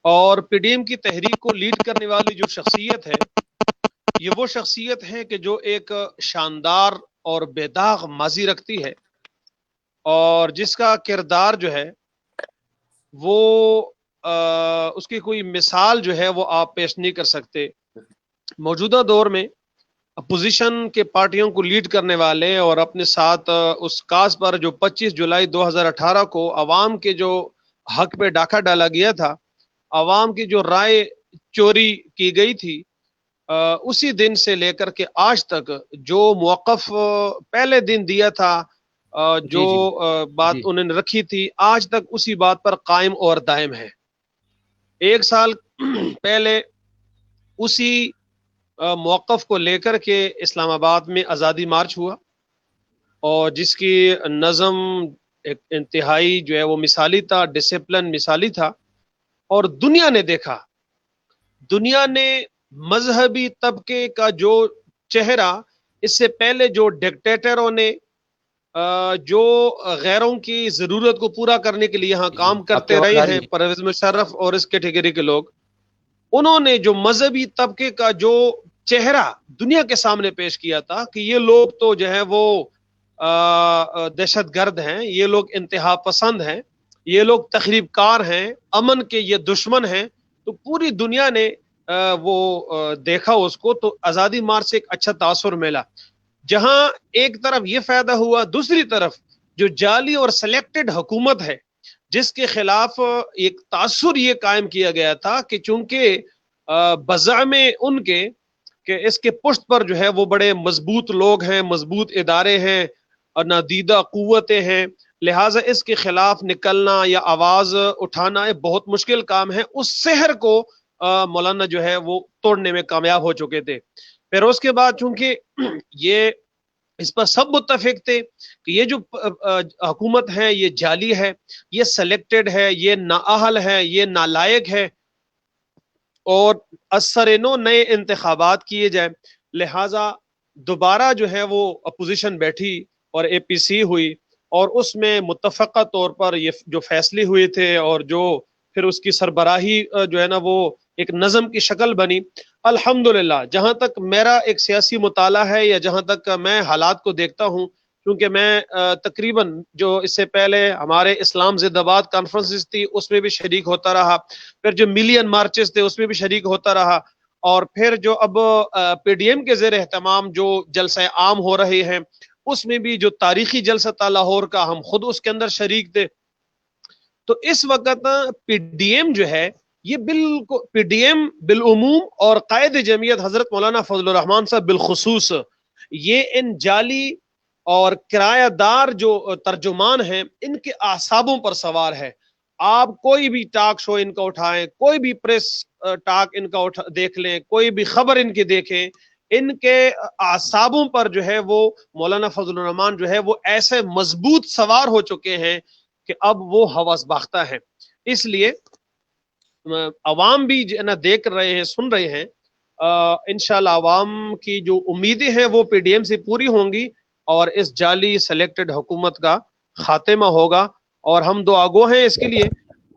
اور پی ڈی ایم کی تحریک کو لیڈ کرنے والی جو شخصیت ہے یہ وہ شخصیت ہے کہ جو ایک شاندار اور بے داغ ماضی رکھتی ہے، اور جس کا کردار جو ہے وہ اس کی کوئی مثال جو ہے وہ آپ پیش نہیں کر سکتے۔ موجودہ دور میں اپوزیشن کے پارٹیوں کو لیڈ کرنے والے اور اپنے ساتھ اس کاز پر جو 25 جولائی 2018 کو عوام کے جو حق پہ ڈاکہ ڈالا گیا تھا، عوام کی جو رائے چوری کی گئی تھی، اسی دن سے لے کر کے آج تک جو موقف پہلے دن دیا تھا، جو بات انہوں نے رکھی تھی، آج تک اسی بات پر قائم اور دائم ہے۔ ایک سال پہلے اسی موقف کو لے کر کے اسلام آباد میں آزادی مارچ ہوا، اور جس کی نظم ایک انتہائی جو ہے وہ مثالی تھا، ڈسپلن مثالی تھا، اور دنیا نے دیکھا، دنیا نے مذہبی طبقے کا جو چہرہ اس سے پہلے جو ڈکٹیٹروں نے جو غیروں کی ضرورت کو پورا کرنے کے لیے یہاں کام کرتے رہے ہیں، پرویز مشرف اور اس کیٹیگری کے لوگ، انہوں نے جو مذہبی طبقے کا جو چہرہ دنیا کے سامنے پیش کیا تھا کہ یہ لوگ تو جو ہے وہ دہشت گرد ہیں، یہ لوگ انتہا پسند ہیں، یہ لوگ تخریب کار ہیں، امن کے یہ دشمن ہیں، تو پوری دنیا نے وہ دیکھا اس کو، تو آزادی مارچ سے ایک اچھا تاثر ملا۔ جہاں ایک طرف یہ فائدہ ہوا، دوسری طرف جو جعلی اور سلیکٹڈ حکومت ہے جس کے خلاف ایک تاثر یہ قائم کیا گیا تھا کہ چونکہ بزعم ان کے کہ اس کے پشت پر جو ہے وہ بڑے مضبوط لوگ ہیں، مضبوط ادارے ہیں اور نادیدہ قوتیں ہیں، لہٰذا اس کے خلاف نکلنا یا آواز اٹھانا ایک بہت مشکل کام ہے۔ اس سحر کو مولانا جو ہے وہ توڑنے میں کامیاب ہو چکے تھے۔ پھر اس کے بعد چونکہ یہ اس پر سب متفق تھے کہ یہ جو حکومت ہے یہ جعلی ہے، یہ سلیکٹڈ ہے، یہ نااہل ہے، یہ نالائق ہے، اور اثر نو نئے انتخابات کیے جائیں، لہٰذا دوبارہ جو ہے وہ اپوزیشن بیٹھی اور اے پی سی ہوئی، اور اس میں متفقہ طور پر یہ جو فیصلے ہوئے تھے اور جو پھر اس کی سربراہی جو ہے نا وہ ایک نظم کی شکل بنی۔ الحمدللہ جہاں تک میرا ایک سیاسی مطالعہ ہے یا جہاں تک میں حالات کو دیکھتا ہوں، کیونکہ میں تقریباً جو اس سے پہلے ہمارے اسلام زندہ آباد کانفرنسز تھی اس میں بھی شریک ہوتا رہا، پھر جو ملین مارچز تھے اس میں بھی شریک ہوتا رہا، اور پھر جو اب پی ڈی ایم کے زیر اہتمام جو جلسہ عام ہو رہے ہیں اس میں بھی جو تاریخی جلسہ لاہور کا ہم خود اس کے اندر شریک تھے۔ تو اس وقت پی ڈی ایم جو ہے یہ بالکل پی ڈی ایم بالعموم اور قائد جمعیت حضرت مولانا فضل الرحمان صاحب بالخصوص یہ ان جعلی اور کرایہ دار جو ترجمان ہیں ان کے اعصابوں پر سوار ہے. آپ کوئی بھی ٹاک شو ان کا اٹھائیں, کوئی بھی پریس ٹاک ان کا دیکھ لیں, کوئی بھی خبر ان کی دیکھیں, ان کے اعصابوں پر جو ہے وہ مولانا فضل الرحمان جو ہے وہ ایسے مضبوط سوار ہو چکے ہیں کہ اب وہ حوث باختہ ہے. اس لیے عوام بھی جو ہے نا دیکھ رہے ہیں, سن رہے ہیں. انشاءاللہ عوام کی جو امیدیں ہیں وہ پی ڈی ایم سے پوری ہوں گی اور اس جعلی سلیکٹڈ حکومت کا خاتمہ ہوگا, اور ہم دعا گو ہیں اس کے لیے.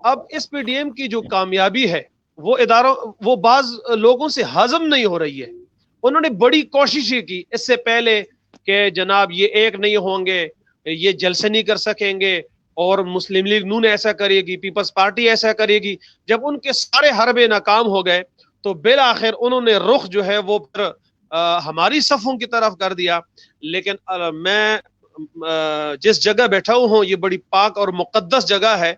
اب اس پی ڈی ایم کی جو کامیابی ہے وہ بعض لوگوں سے ہضم نہیں ہو رہی ہے. انہوں نے بڑی کوششیں کی اس سے پہلے کہ جناب یہ ایک نہیں ہوں گے, یہ جلسے نہیں کر سکیں گے, اور مسلم لیگ نون ایسا کرے گی, پیپلز پارٹی ایسا کرے گی. جب ان کے سارے حربے ناکام ہو گئے تو بالآخر انہوں نے رخ جو ہے وہ پھر ہماری صفوں کی طرف کر دیا. لیکن میں جس جگہ بیٹھا ہوں یہ بڑی پاک اور مقدس جگہ ہے,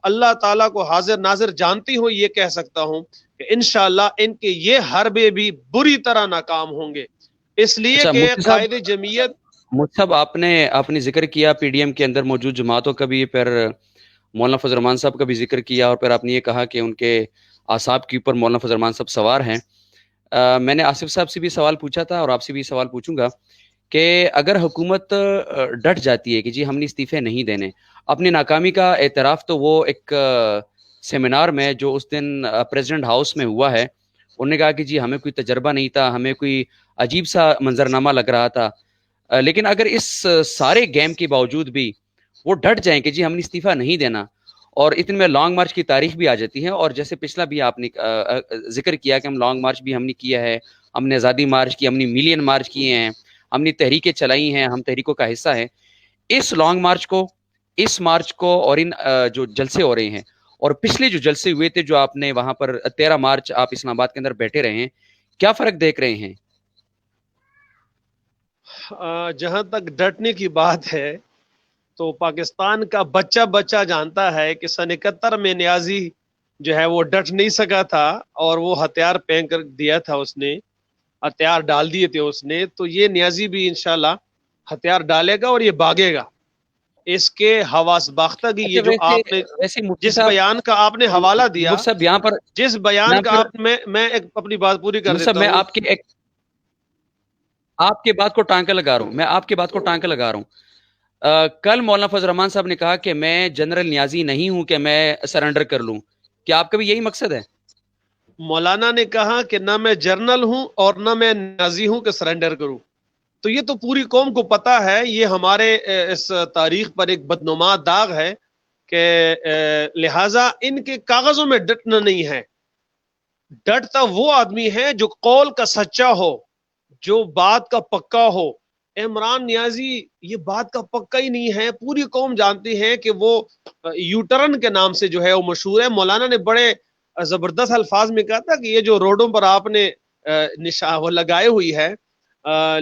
اللہ تعالیٰ کو حاضر ناظر جانتی ہوں, یہ کہہ سکتا ہوں کہ انشاءاللہ ان کے یہ حربے بھی بری طرح ناکام ہوں گے. اس لیے کہ قائد جمعیت صاحب آپ نے ذکر کیا پی ڈی ایم کے اندر موجود جماعتوں کا بھی, پھر مولانا فضل الرحمان صاحب کا بھی ذکر کیا, اور پھر آپ نے یہ کہا کہ ان کے اعصاب کے اوپر مولانا فضل الرحمان صاحب سوار ہیں. میں نے آصف صاحب سے بھی سوال پوچھا تھا اور آپ سے بھی سوال پوچھوں گا کہ اگر حکومت ڈٹ جاتی ہے کہ جی ہم نے استعفے نہیں دینے, اپنی ناکامی کا اعتراف تو وہ ایک سیمینار میں جو اس دن پریزیڈنٹ ہاؤس میں ہوا ہے, انہوں نے کہا کہ جی ہمیں کوئی تجربہ نہیں تھا, ہمیں کوئی عجیب سا منظرنامہ لگ رہا تھا. لیکن اگر اس سارے گیم کے باوجود بھی وہ ڈٹ جائیں کہ جی ہم نے استعفیٰ نہیں دینا, اور اتنے میں لانگ مارچ کی تاریخ بھی آ جاتی ہے, اور جیسے پچھلا بھی آپ نے ذکر کیا کہ ہم لانگ مارچ بھی ہم نے کیا ہے, ہم نے آزادی مارچ کی, ہم نے ملین مارچ کیے ہیں, ہم نے تحریکیں چلائی ہیں, ہم تحریکوں کا حصہ ہیں. اس لانگ مارچ کو, اس مارچ کو, اور ان جو جلسے ہو رہے ہیں, اور پچھلے جو جلسے ہوئے تھے جو آپ نے وہاں پر 13 مارچ آپ اسلام آباد کے اندر بیٹھے رہے ہیں, کیا فرق دیکھ رہے ہیں؟ جہاں تک ڈٹنے کی بات ہے تو پاکستان کا بچہ جانتا ہے کہ سن 71 میں نیازی جو ہے وہ ڈٹ نہیں سکا تھا, اور وہ ہتھیار پھینک کر دیا تھا, اس نے ہتھیار ڈال دیے تھے اس نے. تو یہ نیازی بھی انشاءاللہ ہتھیار ڈالے گا اور یہ بھاگے گا. اس کے حواس باختگی یہ جو آپ نے جس بیان کا آپ نے حوالہ دیا, جس بیان کا میں ایک اپنی بات پوری کر دیتا ہوں. میں آپ کے بات کو ٹانکا لگا رہا ہوں. کل مولانا فضل الرحمان صاحب نے کہا کہ میں جنرل نیازی نہیں ہوں کہ میں سرنڈر کر لوں. کیا آپ کا بھی یہی مقصد ہے؟ مولانا نے کہا کہ نہ میں جنرل ہوں اور نہ میں نیازی ہوں کہ سرنڈر کروں. تو یہ تو پوری قوم کو پتا ہے, یہ ہمارے اس تاریخ پر ایک بدنما داغ ہے کہ لہٰذا ان کے کاغذوں میں ڈٹنا نہیں ہے. ڈٹتا وہ آدمی ہے جو قول کا سچا ہو, جو بات کا پکا ہو. عمران نیازی یہ بات کا پکا ہی نہیں ہے. پوری قوم جانتی ہے کہ وہ یوٹرن کے نام سے جو ہے وہ مشہور ہے. مولانا نے بڑے زبردست الفاظ میں کہا تھا کہ یہ جو روڈوں پر آپ نے وہ لگائے ہوئی ہے,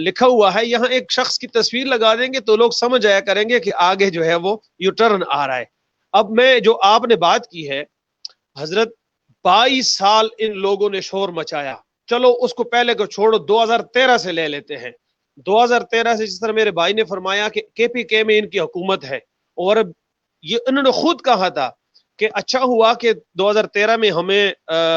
لکھا ہوا ہے, یہاں ایک شخص کی تصویر لگا دیں گے تو لوگ سمجھ جایا کریں گے کہ آگے جو ہے وہ یوٹرن آ رہا ہے. اب میں جو آپ نے بات کی ہے حضرت, 22 سال ان لوگوں نے شور مچایا. چلو اس کو پہلے کو چھوڑو, 2013 سے لے لیتے ہیں. 2013 سے جس طرح میرے بھائی نے فرمایا کہ کے پی کے میں ان کی حکومت ہے, اور یہ انہوں نے خود کہا تھا کہ اچھا ہوا کہ 2013 میں ہمیں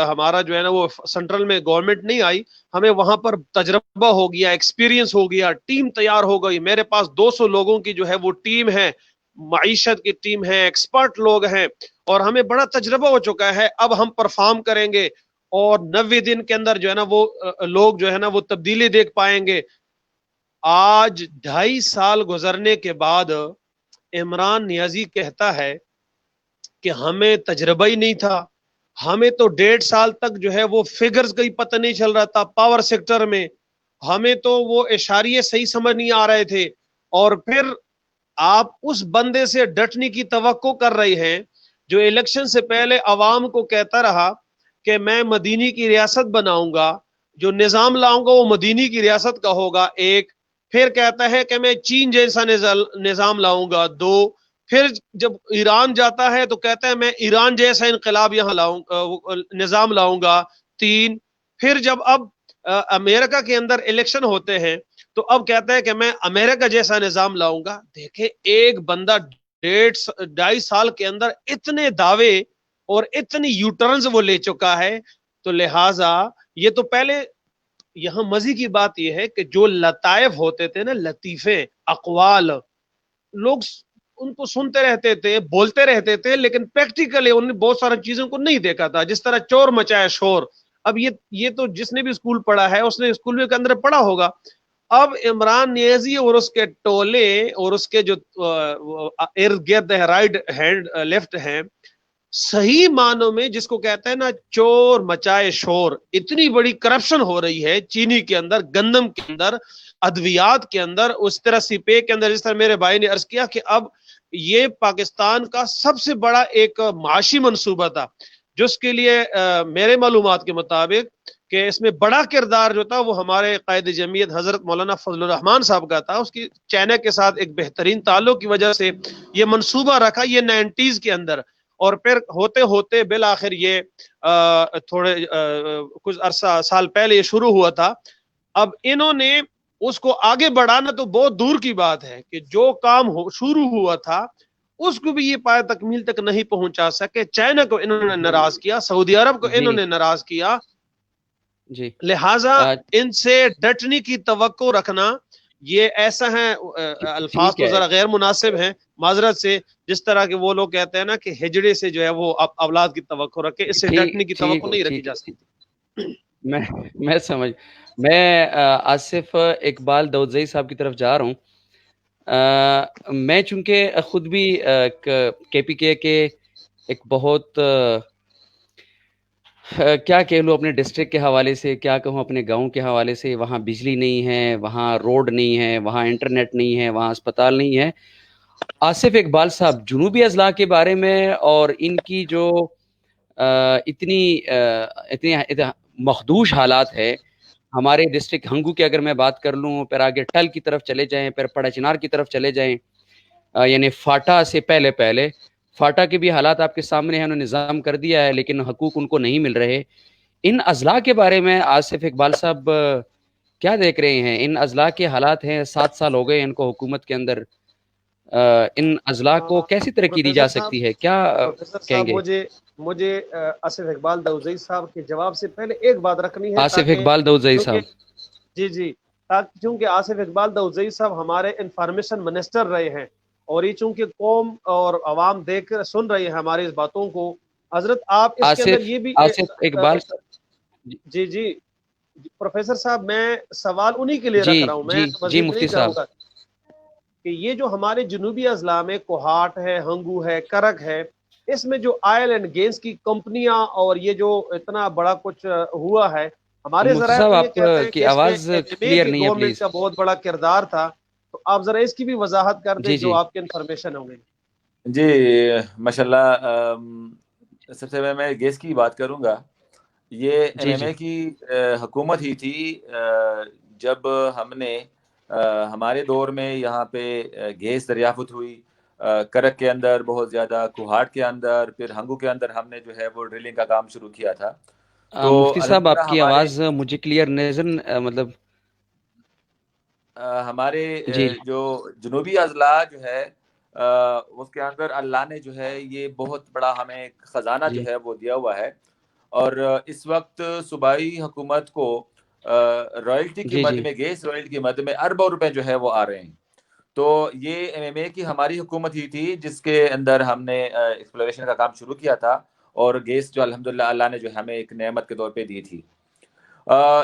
ہمارا جو ہے نا وہ سینٹرل میں گورنمنٹ نہیں آئی, ہمیں وہاں پر تجربہ ہو گیا, ایکسپیرینس ہو گیا, ٹیم تیار ہو گئی. میرے پاس 200 لوگوں کی جو ہے وہ ٹیم ہے, معیشت کی ٹیم ہے, ایکسپرٹ لوگ ہیں, اور ہمیں بڑا تجربہ ہو چکا ہے. اب ہم پرفارم کریں گے اور 90 دن کے اندر جو ہے نا وہ لوگ جو ہے نا وہ تبدیلی دیکھ پائیں گے. آج 2.5 سال گزرنے کے بعد عمران نیازی کہتا ہے کہ ہمیں تجربہ ہی نہیں تھا, ہمیں تو 1.5 سال تک جو ہے وہ فگرز کا ہی پتہ نہیں چل رہا تھا پاور سیکٹر میں, ہمیں تو وہ اشاریے صحیح سمجھ نہیں آ رہے تھے. اور پھر آپ اس بندے سے ڈٹنے کی توقع کر رہے ہیں جو الیکشن سے پہلے عوام کو کہتا رہا کہ میں مدینی کی ریاست بناؤں گا, جو نظام لاؤں گا وہ مدینی کی ریاست کا ہوگا. ایک پھر کہتا ہے کہ میں چین جیسا نظام لاؤں گا. 2 پھر جب ایران جاتا ہے تو کہتا ہے میں ایران جیسا انقلاب یہاں نظام لاؤں گا. 3 پھر جب اب امریکہ کے اندر الیکشن ہوتے ہیں تو اب کہتا ہے کہ میں امریکہ جیسا نظام لاؤں گا. دیکھیں ایک بندہ 2.5 کے اندر اتنے دعوے اور اتنی یوٹرنز وہ لے چکا ہے. تو لہٰذا یہ تو پہلے یہاں مزے کی بات یہ ہے کہ جو لطائف ہوتے تھے نا، لطیفے اقوال، لوگ ان کو سنتے رہتے تھے، بولتے رہتے تھے، لیکن پریکٹیکلی انہوں نے بہت ساری چیزوں کو نہیں دیکھا تھا. جس طرح چور مچایا شور. اب یہ تو جس نے بھی اسکول پڑھا ہے اس نے اسکول کے اندر پڑھا ہوگا. اب عمران نیازی اور اس کے ٹولے اور اس کے جو ارد گرد رائٹ ہینڈ لیفٹ ہیں، صحیح معنوں میں جس کو کہتے ہیں نا چور مچائے شور، اتنی بڑی کرپشن ہو رہی ہے چینی کے اندر، گندم کے اندر، ادویات کے اندر، اس طرح سپے کے اندر. جس طرح میرے بھائی نے عرض کیا کہ اب یہ پاکستان کا سب سے بڑا ایک معاشی منصوبہ تھا، جس کے لیے میرے معلومات کے مطابق کہ اس میں بڑا کردار جو تھا وہ ہمارے قائد جمعیت حضرت مولانا فضل الرحمان صاحب کا تھا. اس کی چائنا کے ساتھ ایک بہترین تعلق کی وجہ سے یہ منصوبہ رکھا یہ 90s کے اندر. اور پھر ہوتے ہوتے بالآخر یہ تھوڑے کچھ عرصہ سال پہلے یہ شروع ہوا تھا. اب انہوں نے اس کو آگے بڑھانا تو بہت دور کی بات ہے کہ جو کام شروع ہوا تھا اس کو بھی یہ پایہ تکمیل تک نہیں پہنچا سکے. چائنا کو انہوں نے ناراض کیا، سعودی عرب کو انہوں نے ناراض کیا. جی لہٰذا ان سے ڈٹنے کی توقع رکھنا یہ ایسا ہے، الفاظ تو ذرا غیر مناسب ہیں معذرت سے، جس طرح کہ وہ لوگ کہتے ہیں نا کہ ہجڑے سے جو ہے وہ اولاد کی توقع رکھے، اس سے ڈٹنے کی توقع نہیں رکھی جا سکتی. میں سمجھ، میں آصف اقبال داؤدزئی صاحب کی طرف جا رہا ہوں. میں چونکہ خود بھی کے پی کے ایک بہت کیا کہہ لوں اپنے ڈسٹرکٹ کے حوالے سے، کیا کہوں اپنے گاؤں کے حوالے سے، وہاں بجلی نہیں ہے، وہاں روڈ نہیں ہے، وہاں انٹرنیٹ نہیں ہے، وہاں اسپتال نہیں ہے. آصف اقبال صاحب جنوبی اضلاع کے بارے میں اور ان کی جو اتنی مخدوش حالات ہے ہمارے ڈسٹرکٹ ہنگو کی، اگر میں بات کر لوں، پھر آگے ٹل کی طرف چلے جائیں، پھر پڑا چنار کی طرف چلے جائیں، یعنی فاٹا سے پہلے فاٹا کے بھی حالات آپ کے سامنے ہیں. انہوں نے نظام کر دیا ہے لیکن حقوق ان کو نہیں مل رہے. ان اضلاع کے بارے میں آصف اقبال صاحب کیا دیکھ رہے ہیں؟ ان اضلاع کے حالات ہیں، 7 سال ہو گئے ان کو حکومت کے اندر. ان اضلاع کو کیسی ترقی دی جا سکتی ہے؟ کیا کہیں گے؟ مجھے آصف اقبال داؤدزئی صاحب کے جواب سے پہلے ایک بات رکھنی ہے. آصف اقبال داؤدزئی صاحب، جی چونکہ آصف اقبال داؤدزئی صاحب ہمارے انفارمیشن منسٹر رہے ہیں، اور یہ چونکہ قوم اور عوام دیکھ کر سن رہی ہے ہماری اس باتوں کو. حضرت آپ اس کے اندر یہ بھی آصف اقبال، جی پروفیسر صاحب میں سوال انہی کے لیے رکھ رہا ہوں، میں جی مفتی صاحب، کہ یہ جو ہمارے جنوبی اضلاع میں کوہاٹ ہے، ہنگو ہے، کرک ہے، اس میں جو آئل اینڈ گیس کی کمپنیاں اور یہ جو اتنا بڑا کچھ ہوا ہے، ہمارے ذرائع تو یہ کہتے ہیں کہ آواز کلیئر نہیں ہے، گورنمنٹ کا بہت بڑا کردار تھا. تو آپ ذرا اس کی بھی وضاحت کر دیں جو آپ کے انفارمیشن ہوں گے. جی ماشاءاللہ، سب سے میں گیس کی بات کروں گا. یہ MMA کی حکومت ہی تھی جب ہم نے ہمارے دور میں یہاں پہ گیس دریافت ہوئی، کرک کے اندر بہت زیادہ، کوہاٹ کے اندر، پھر ہنگو کے اندر ہم نے جو ہے وہ ڈرلنگ کا کام شروع کیا تھا. تو مفتی صاحب آپ کی آواز مجھے کلیئر نظر، مطلب ہمارے جو جنوبی اضلاع جو ہے اس کے اندر اللہ نے جو ہے یہ بہت بڑا ہمیں خزانہ جو ہے وہ دیا ہوا ہے. اور اس وقت صوبائی حکومت کو رائلٹی کی مد میں، گیس رائلٹی کی مد میں اربوں روپے جو ہے وہ آ رہے ہیں. تو یہ MMA کی ہماری حکومت ہی تھی جس کے اندر ہم نے ایکسپلوریشن کا کام شروع کیا تھا، اور گیس جو الحمدللہ اللہ نے جو ہمیں ایک نعمت کے طور پہ دی تھی.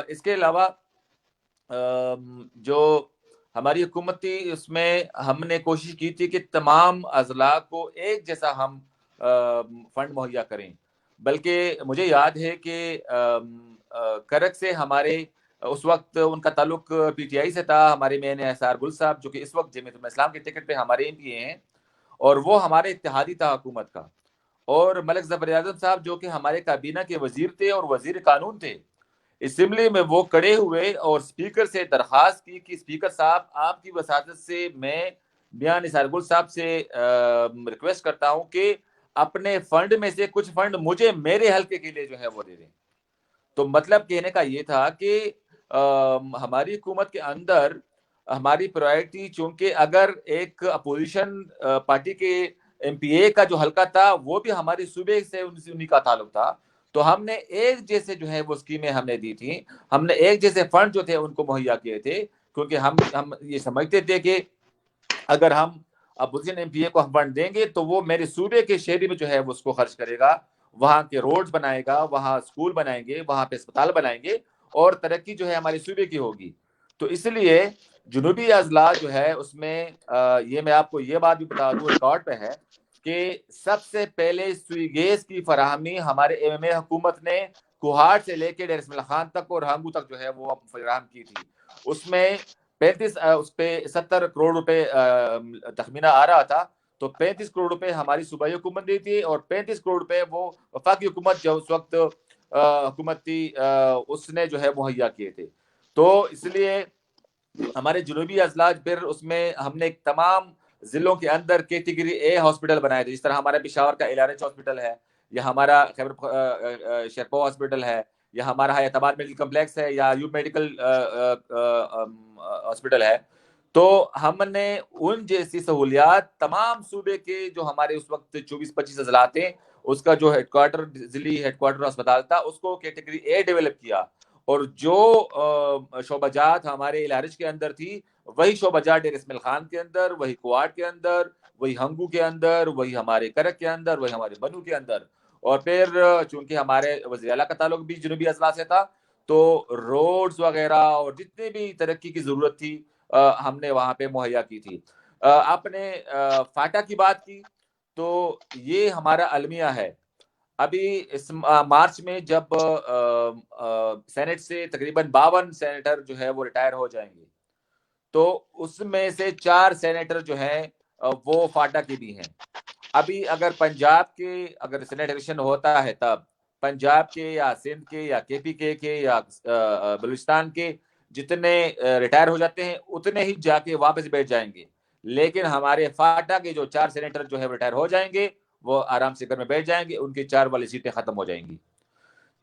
اس کے علاوہ جو ہماری حکومت تھی اس میں ہم نے کوشش کی تھی کہ تمام اضلاع کو ایک جیسا ہم فنڈ مہیا کریں. بلکہ مجھے یاد ہے کہ کرک سے ہمارے اس وقت ان کا تعلق PTI سے تھا، ہمارے مین احسار گل صاحب جو کہ اس وقت جمعیت اسلام کے ٹکٹ پہ ہمارے MP ہیں، اور وہ ہمارے اتحادی تھا حکومت کا. اور ملک ظفر اعظم صاحب جو کہ ہمارے کابینہ کے وزیر تھے اور وزیر قانون تھے، اسمبلی میں وہ کھڑے ہوئے اور اسپیکر سے درخواست کی کہ اسپیکر صاحب آپ کی وساطت سے میں میاں نثار گل صاحب سے ریکویسٹ کرتا ہوں کہ اپنے فنڈ میں سے کچھ فنڈ مجھے میرے حلقے کے لیے جو ہے وہ دے دیں. تو مطلب کہنے کا یہ تھا کہ ہماری حکومت کے اندر ہماری پرائرٹی، چونکہ اگر ایک اپوزیشن پارٹی کے ایم پی اے کا جو حلقہ تھا وہ بھی ہمارے صوبے سے انہی کا تعلق تھا، تو ہم نے ایک جیسے جو ہے وہ اسکیمیں ہم نے دی تھیں، ہم نے ایک جیسے فنڈ جو تھے ان کو مہیا کیے تھے، کیونکہ ہم یہ سمجھتے تھے کہ اگر ہم اپوزیشن ایم پی اے کو ہم فنڈ دیں گے تو وہ میرے صوبے کے شہری میں جو ہے وہ اس کو خرچ کرے گا، وہاں کے روڈز بنائے گا، وہاں اسکول بنائیں گے، وہاں پہ اسپتال بنائیں گے، اور ترقی جو ہے ہمارے صوبے کی ہوگی۔ تو اس لیے جنوبی اضلاع جو ہے اس میں یہ میں آپ کو یہ بات بھی بتا دوں، ریکارڈ پہ ہے کہ سب سے پہلے سوئی گیس کی فراہمی ہمارے ایم ایم اے حکومت نے کوہاٹ سے لے کے ڈیر اسماعیل خان تک اور ہنگو تک جو ہے وہ فراہم کی تھی۔ اس میں 35 اس پہ 70 کروڑ روپے تخمینہ آ رہا تھا، تو 35 کروڑ روپے ہماری صوبائی حکومت دی تھی اور 35 کروڑ روپے وہ وفاقی حکومت جو اس وقت حکومت تھی اس نے جو ہے مہیا کیے تھے۔ تو اس لیے ہمارے جنوبی اضلاع پھر اس میں ہم نے تمام ضلعوں کے اندر کیٹیگری اے ہاسپٹل بنائے تھے، جس طرح ہمارا پشاور کا LRH ہاسپٹل ہے، یا ہمارا خیبر شیرپور ہاسپٹل ہے، یا ہمارا حیات آباد میڈیکل کمپلیکس ہے، یا یو میڈیکل ہاسپٹل ہے۔ تو ہم نے ان جیسی سہولیات تمام صوبے کے جو ہمارے اس وقت 24-25 اضلاع تھے، اس کا جو ہیڈ کوارٹر ضلعی ہیڈ کوارٹر اسپتال تھا اس کو کیٹیگری اے ڈیولپ کیا، اور جو شعبہ جات ہمارے LRH کے اندر تھی وہی شعبہ جات ڈیر اسماعیل خان کے اندر، وہی کوارٹ کے اندر، وہی ہنگو کے اندر، وہی ہمارے کرک کے اندر، وہی ہمارے بنو کے اندر۔ اور پھر چونکہ ہمارے وزیر اعلیٰ کا تعلق بھی جنوبی اضلاع سے تھا، تو روڈز وغیرہ اور جتنے بھی ترقی کی ضرورت تھی ہم نے وہاں پہ مہیا کی تھی۔ آپ نے فاٹا کی بات کی، تو یہ ہمارا المیہ ہے۔ ابھی اس مارچ میں جب سینٹ سے تقریباً 52 سینیٹر جو ہے وہ ریٹائر ہو جائیں گے، تو اس میں سے 4 سینیٹر جو ہیں وہ فاٹا کے بھی ہیں۔ ابھی اگر پنجاب کے اگر سینیٹ الیکشن ہوتا ہے تب پنجاب کے یا سندھ کے یا KPK کے یا بلوچستان کے جتنے ریٹائر ہو جاتے ہیں اتنے ہی جا کے واپس بیٹھ جائیں گے، لیکن ہمارے فاٹا کے جو 4 سینیٹر جو ہے ریٹائر ہو جائیں گے، وہ آرام سے گھر میں بیٹھ جائیں گے، ان کی 4 والی سیٹیں ختم ہو جائیں گی۔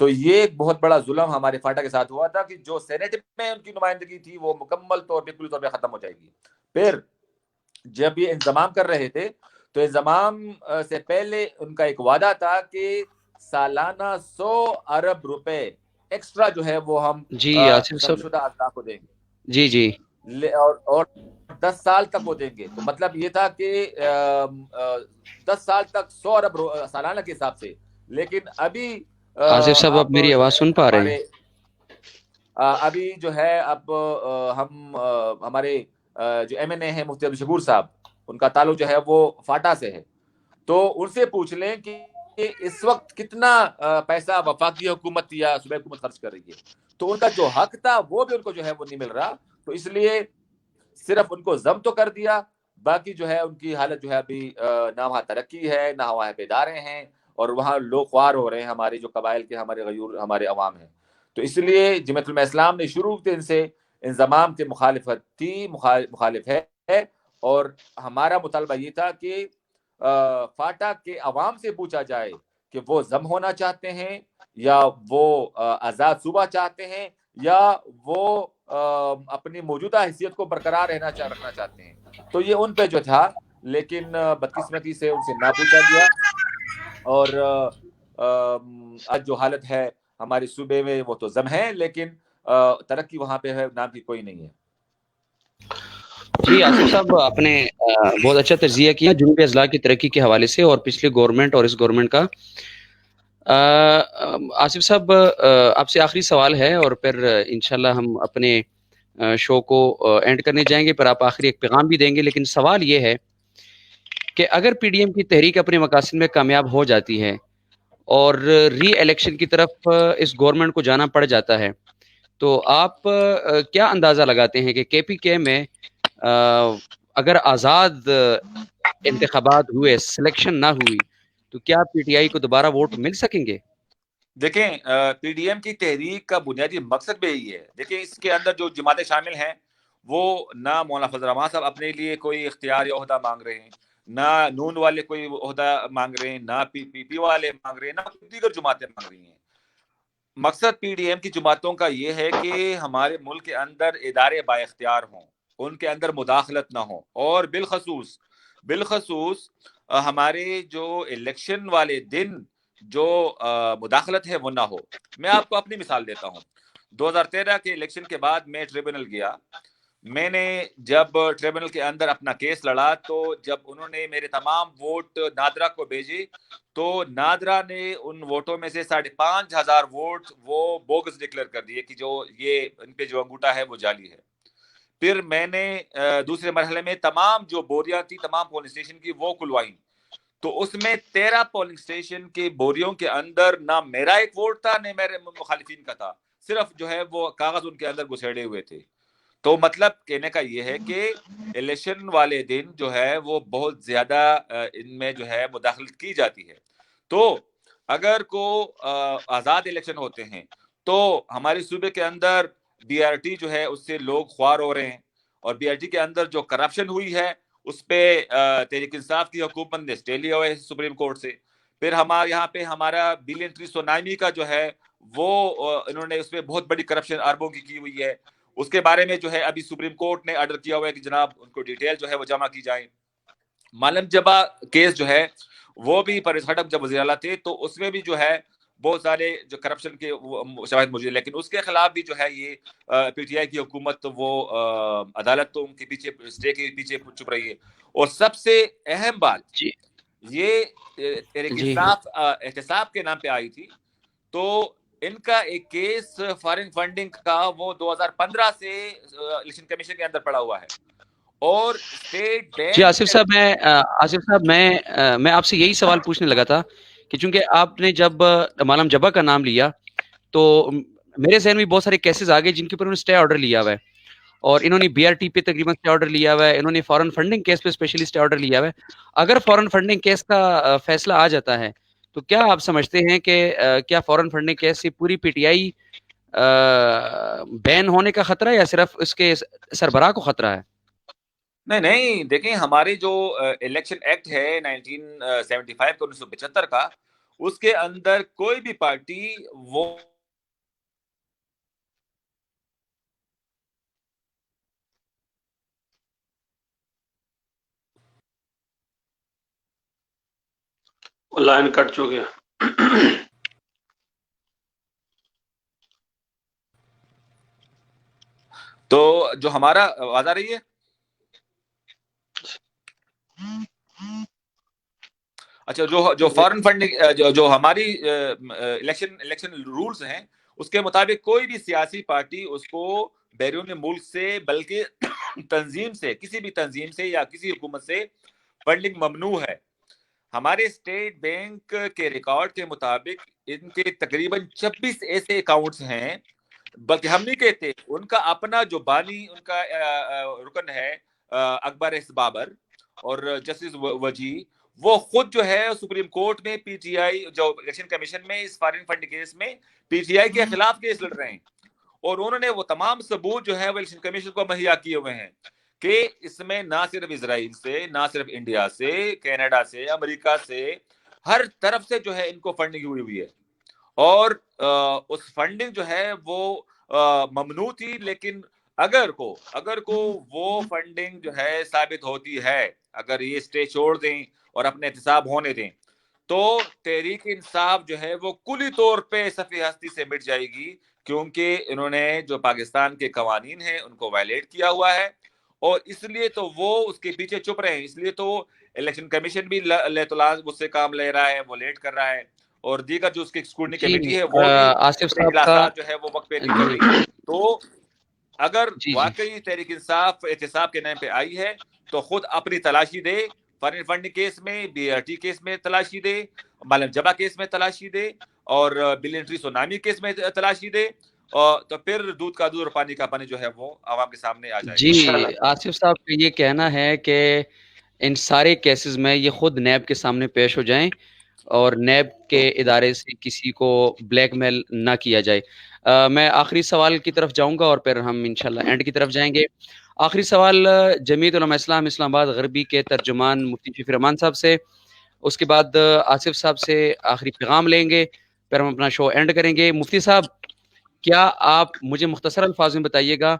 تو یہ ایک بہت بڑا ظلم ہمارے فاٹا کے ساتھ ہوا تھا کہ جو سینیٹ میں ان کی نمائندگی تھی وہ مکمل طور پہ کل طور پہ ختم ہو جائے گی۔ پھر جب یہ انضمام کر رہے تھے تو انضمام سے پہلے ان کا ایک وعدہ تھا کہ سالانہ 100 ارب روپے ایکسٹرا جو ہے وہ ہم جی آصف صاحب، شدہ اضلاع کو دیں گے، جی اور 10 سال تک وہ دیں گے۔ تو مطلب یہ تھا کہ 10 سال تک 100 ارب سالانہ کے حساب سے۔ لیکن ابھی آصف صاحب آپ میری آواز سن پا رہے ہیں؟ ابھی جو ہے اب ہم ہمارے جو MNA ہیں مفتی عبدالشکور صاحب، ان کا تعلق جو ہے وہ فاٹا سے ہے، تو ان سے پوچھ لیں کہ اس وقت کتنا پیسہ وفاقی حکومت یا صوبائی حکومت خرچ کر رہی ہے، تو ان کا جو حق تھا وہ بھی ان کو جو ہے وہ نہیں مل رہا۔ تو اس لیے صرف ان کو ضم تو کر دیا، باقی جو ہے ان کی حالت جو ہے ابھی نہ وہاں ترقی ہے نہ وہاں پہ ادارے ہیں، اور وہاں لوگ خوار ہو رہے ہیں، ہمارے جو قبائل کے ہمارے غیور ہمارے عوام ہیں۔ تو اس لیے جمعیت علماء اسلام نے شروع دن سے انضمام کی مخالفت تھی، مخالف ہے، اور ہمارا مطالبہ یہ تھا کہ فاٹا کے عوام سے پوچھا جائے کہ وہ ضم ہونا چاہتے ہیں یا وہ آزاد صوبہ چاہتے ہیں یا وہ اپنی موجودہ حیثیت کو برقرار رکھنا چاہتے ہیں۔ تو یہ ان پہ جو تھا، لیکن بدقسمتی سے ان سے نہ پوچھا گیا، اور آج جو حالت ہے ہمارے صوبے میں وہ تو ضم ہے، لیکن ترقی وہاں پہ ہے نام کی کوئی نہیں ہے۔ جی آصف صاحب، آپ نے بہت اچھا تجزیہ کیا جنوبی اضلاع کی ترقی کے حوالے سے اور پچھلے گورنمنٹ اور اس گورنمنٹ کا۔ آصف صاحب، آپ سے آخری سوال ہے اور پھر انشاءاللہ ہم اپنے شو کو اینڈ کرنے جائیں گے، پر آپ آخری ایک پیغام بھی دیں گے۔ لیکن سوال یہ ہے کہ اگر PDM کی تحریک اپنے مقاصد میں کامیاب ہو جاتی ہے اور ری الیکشن کی طرف اس گورنمنٹ کو جانا پڑ جاتا ہے، تو آپ کیا اندازہ لگاتے ہیں کہ KPK میں اگر آزاد انتخابات ہوئے، سلیکشن نہ ہوئی، تو کیا PTI کو دوبارہ ووٹ مل سکیں گے؟ دیکھیں PDM کی تحریک کا بنیادی مقصد بھی یہی ہے۔ دیکھیں اس کے اندر جو جماعتیں شامل ہیں وہ نہ مولانا فضل الرحمان صاحب اپنے لیے کوئی اختیار یا عہدہ مانگ رہے ہیں، نہ نون والے کوئی عہدہ مانگ رہے ہیں، نہ PPP والے مانگ رہے ہیں، نہ دیگر جماعتیں مانگ رہی ہیں۔ مقصد PDM کی جماعتوں کا یہ ہے کہ ہمارے ملک کے اندر ادارے با اختیار ہوں، ان کے اندر مداخلت نہ ہو، اور بالخصوص ہمارے جو الیکشن والے دن جو مداخلت ہے وہ نہ ہو۔ میں آپ کو اپنی مثال دیتا ہوں۔ 2013 کے الیکشن کے بعد میں ٹریبونل گیا، میں نے جب ٹریبونل کے اندر اپنا کیس لڑا تو جب انہوں نے میرے تمام ووٹ نادرا کو بھیجے تو نادرا نے ان ووٹوں میں سے 5,500 ووٹ وہ بوگس ڈکلیئر کر دیے کہ جو یہ ان پہ جو انگوٹا ہے وہ جعلی ہے۔ پھر میں نے دوسرے مرحلے میں تمام جو بوریاں تھی تمام پولنگ اسٹیشن کی وہ کھلوائیں، تو اس میں 13 پولنگ اسٹیشن کے بوریوں کے اندر نہ میرا ایک ووٹ تھا نہ میرے مخالفین کا تھا، صرف جو ہے وہ کاغذ ان کے اندر گھسیڑے ہوئے تھے۔ تو مطلب کہنے کا یہ ہے کہ الیکشن والے دن جو ہے وہ بہت زیادہ ان میں جو ہے مداخلت کی جاتی ہے۔ تو اگر کو آزاد الیکشن ہوتے ہیں تو ہمارے صوبے کے اندر بی آر ٹی جو ہے اس سے لوگ خوار ہو رہے ہیں، اور بی آر ٹی کے اندر جو کرپشن ہوئی ہے اس پہ تحریک انصاف کی حکومت نے اسٹے لیا ہوا ہے سپریم کورٹ سے۔ پھر ہمارے یہاں پہ ہمارا بلین ٹری سونامی کا جو ہے وہ انہوں نے اس میں بہت بڑی کرپشن اربوں کی ہوئی ہے، اس کے بارے میں جو ہے ابھی سپریم کورٹ نے آرڈر کیا ہوا ہے کہ جناب ان کو ڈیٹیل جو ہے وہ جمع کی جائیں۔ مالم جبا کیس جو ہے وہ بھی پرویز خٹک جب وزیر اعلیٰ تھے تو اس میں بھی جو ہے بہت سارے جو کرپشن کے شواہد موجود ہیں، لیکن اس کے خلاف بھی جو ہے یہ پی ٹی آئی کی حکومت وہ عدالتوں کے پیچھے اسٹے کے پیچھے چھپ رہی ہے۔ اور سب سے اہم بات جی یہ تحریک جی انصاف احتساب کے نام پہ آئی تھی، تو ان کا ایک کیس فارن فنڈنگ کا وہ 2015 سے الیکشن کمیشن کے اندر پڑا ہوا ہے، اور اسٹیٹ جی بینک آصف صاحب میں آپ سے یہی سوال پوچھنے لگا تھا کہ چونکہ آپ نے جب مالم جبا کا نام لیا تو میرے ذہن میں بہت سارے کیسز آ گئے جن کے اوپر انہوں نے اسٹے آرڈر لیا ہوا ہے، اور انہوں نے بی آر ٹی پہ تقریباً اسٹے آرڈر لیا ہوا ہے، انہوں نے فارن فنڈنگ کیس پہ اسپیشلی اسٹے آرڈر لیا ہوا ہے۔ اگر فارن فنڈنگ کیس کا فیصلہ آ جاتا ہے تو کیا آپ سمجھتے ہیں کہ کیا فارن فنڈنگ کیس سے پوری پی ٹی آئی بین ہونے کا خطرہ ہے یا صرف اس کے سربراہ کو خطرہ ہے؟ نہیں دیکھیں، ہمارے جو الیکشن ایکٹ ہے 1975 کا 1975 کا، اس کے اندر کوئی بھی پارٹی وہ لائن کٹ چکے۔ تو جو ہمارا آواز آ رہی ہے؟ اچھا، جو فارن فنڈنگ جو ہماری الیکشن رولز ہیں اس کے مطابق کوئی بھی سیاسی پارٹی اس کو بیرون ملک سے بلکہ تنظیم سے، کسی بھی تنظیم سے یا کسی حکومت سے فنڈنگ ممنوع ہے۔ ہمارے اسٹیٹ بینک کے ریکارڈ کے مطابق ان کے تقریباً 26 ایسے اکاؤنٹس ہیں، بلکہ ہم نہیں کہتے، ان کا اپنا جو بانی ان کا رکن ہے اکبر ایس بابر اور جسٹس وجی، وہ خود جو ہے سپریم کورٹ میں پی ٹی آئی جو الیکشن کمیشن میں اس فارن فنڈ کیس میں پی ٹی آئی کے خلاف کیس لڑ رہے ہیں، اور انہوں نے وہ تمام ثبوت جو ہے وہ الیکشن کمیشن کو مہیا کیے ہوئے ہیں کہ اس میں نہ صرف اسرائیل سے، نہ صرف انڈیا سے، کینیڈا سے، امریکہ سے، ہر طرف سے جو ہے ان کو فنڈنگ ہوئی ہے، اور اس فنڈنگ جو ہے وہ ممنوع تھی۔ لیکن اگر کو وہ فنڈنگ جو ہے ثابت ہوتی ہے، اگر یہ اسٹے چھوڑ دیں اور اپنے احتساب ہونے دیں، تو تحریک انصاف جو ہے وہ کلی طور پہ صفحہ ہستی سے مٹ جائے گی، کیونکہ انہوں نے جو پاکستان کے قوانین ہیں ان کو وائلیٹ کیا ہوا ہے، اور اس لیے تو وہ اس کے پیچھے چپ رہے ہیں۔ اس لیے تو الیکشن کمیشن بھی اس سے کام لے رہا ہے، وہ لیٹ کر رہا ہے، اور دیگر جو اس کی اسکروٹنی کمیٹی ہے وہ بھی آصف اپنے صاحب کا اجلاسات جو ہے وہ وقت پہ نہیں کر رہی۔ تو اگر جی واقعی تحریک انصاف احتساب کے نام پہ آئی ہے تو خود اپنی تلاشی دے، فارن فنڈنگ کیس میں، بی آر ٹی کیس میں تلاشی دے، مالم جبا کیس میں تلاشی دے، اور بلین ٹری سونامی کیس میں تلاشی دے، تو پھر دودھ کا دودھ اور پانی کا پانی جو ہے وہ عوام کے سامنے آ جائے گا۔ جی آصف صاحب کا یہ کہنا ہے کہ ان سارے کیسز میں یہ خود نیب کے سامنے پیش ہو جائیں اور نیب کے ادارے سے کسی کو بلیک میل نہ کیا جائے۔ میں آخری سوال کی طرف جاؤں گا اور پھر ہم انشاءاللہ اینڈ کی طرف جائیں گے۔ آخری سوال جمعیت علماء اسلام اسلام آباد غربی کے ترجمان مفتی شفیع رحمان صاحب سے، اس کے بعد آصف صاحب سے آخری پیغام لیں گے، پھر ہم اپنا شو اینڈ کریں گے۔ مفتی صاحب، کیا آپ مجھے مختصر الفاظ میں بتائیے گا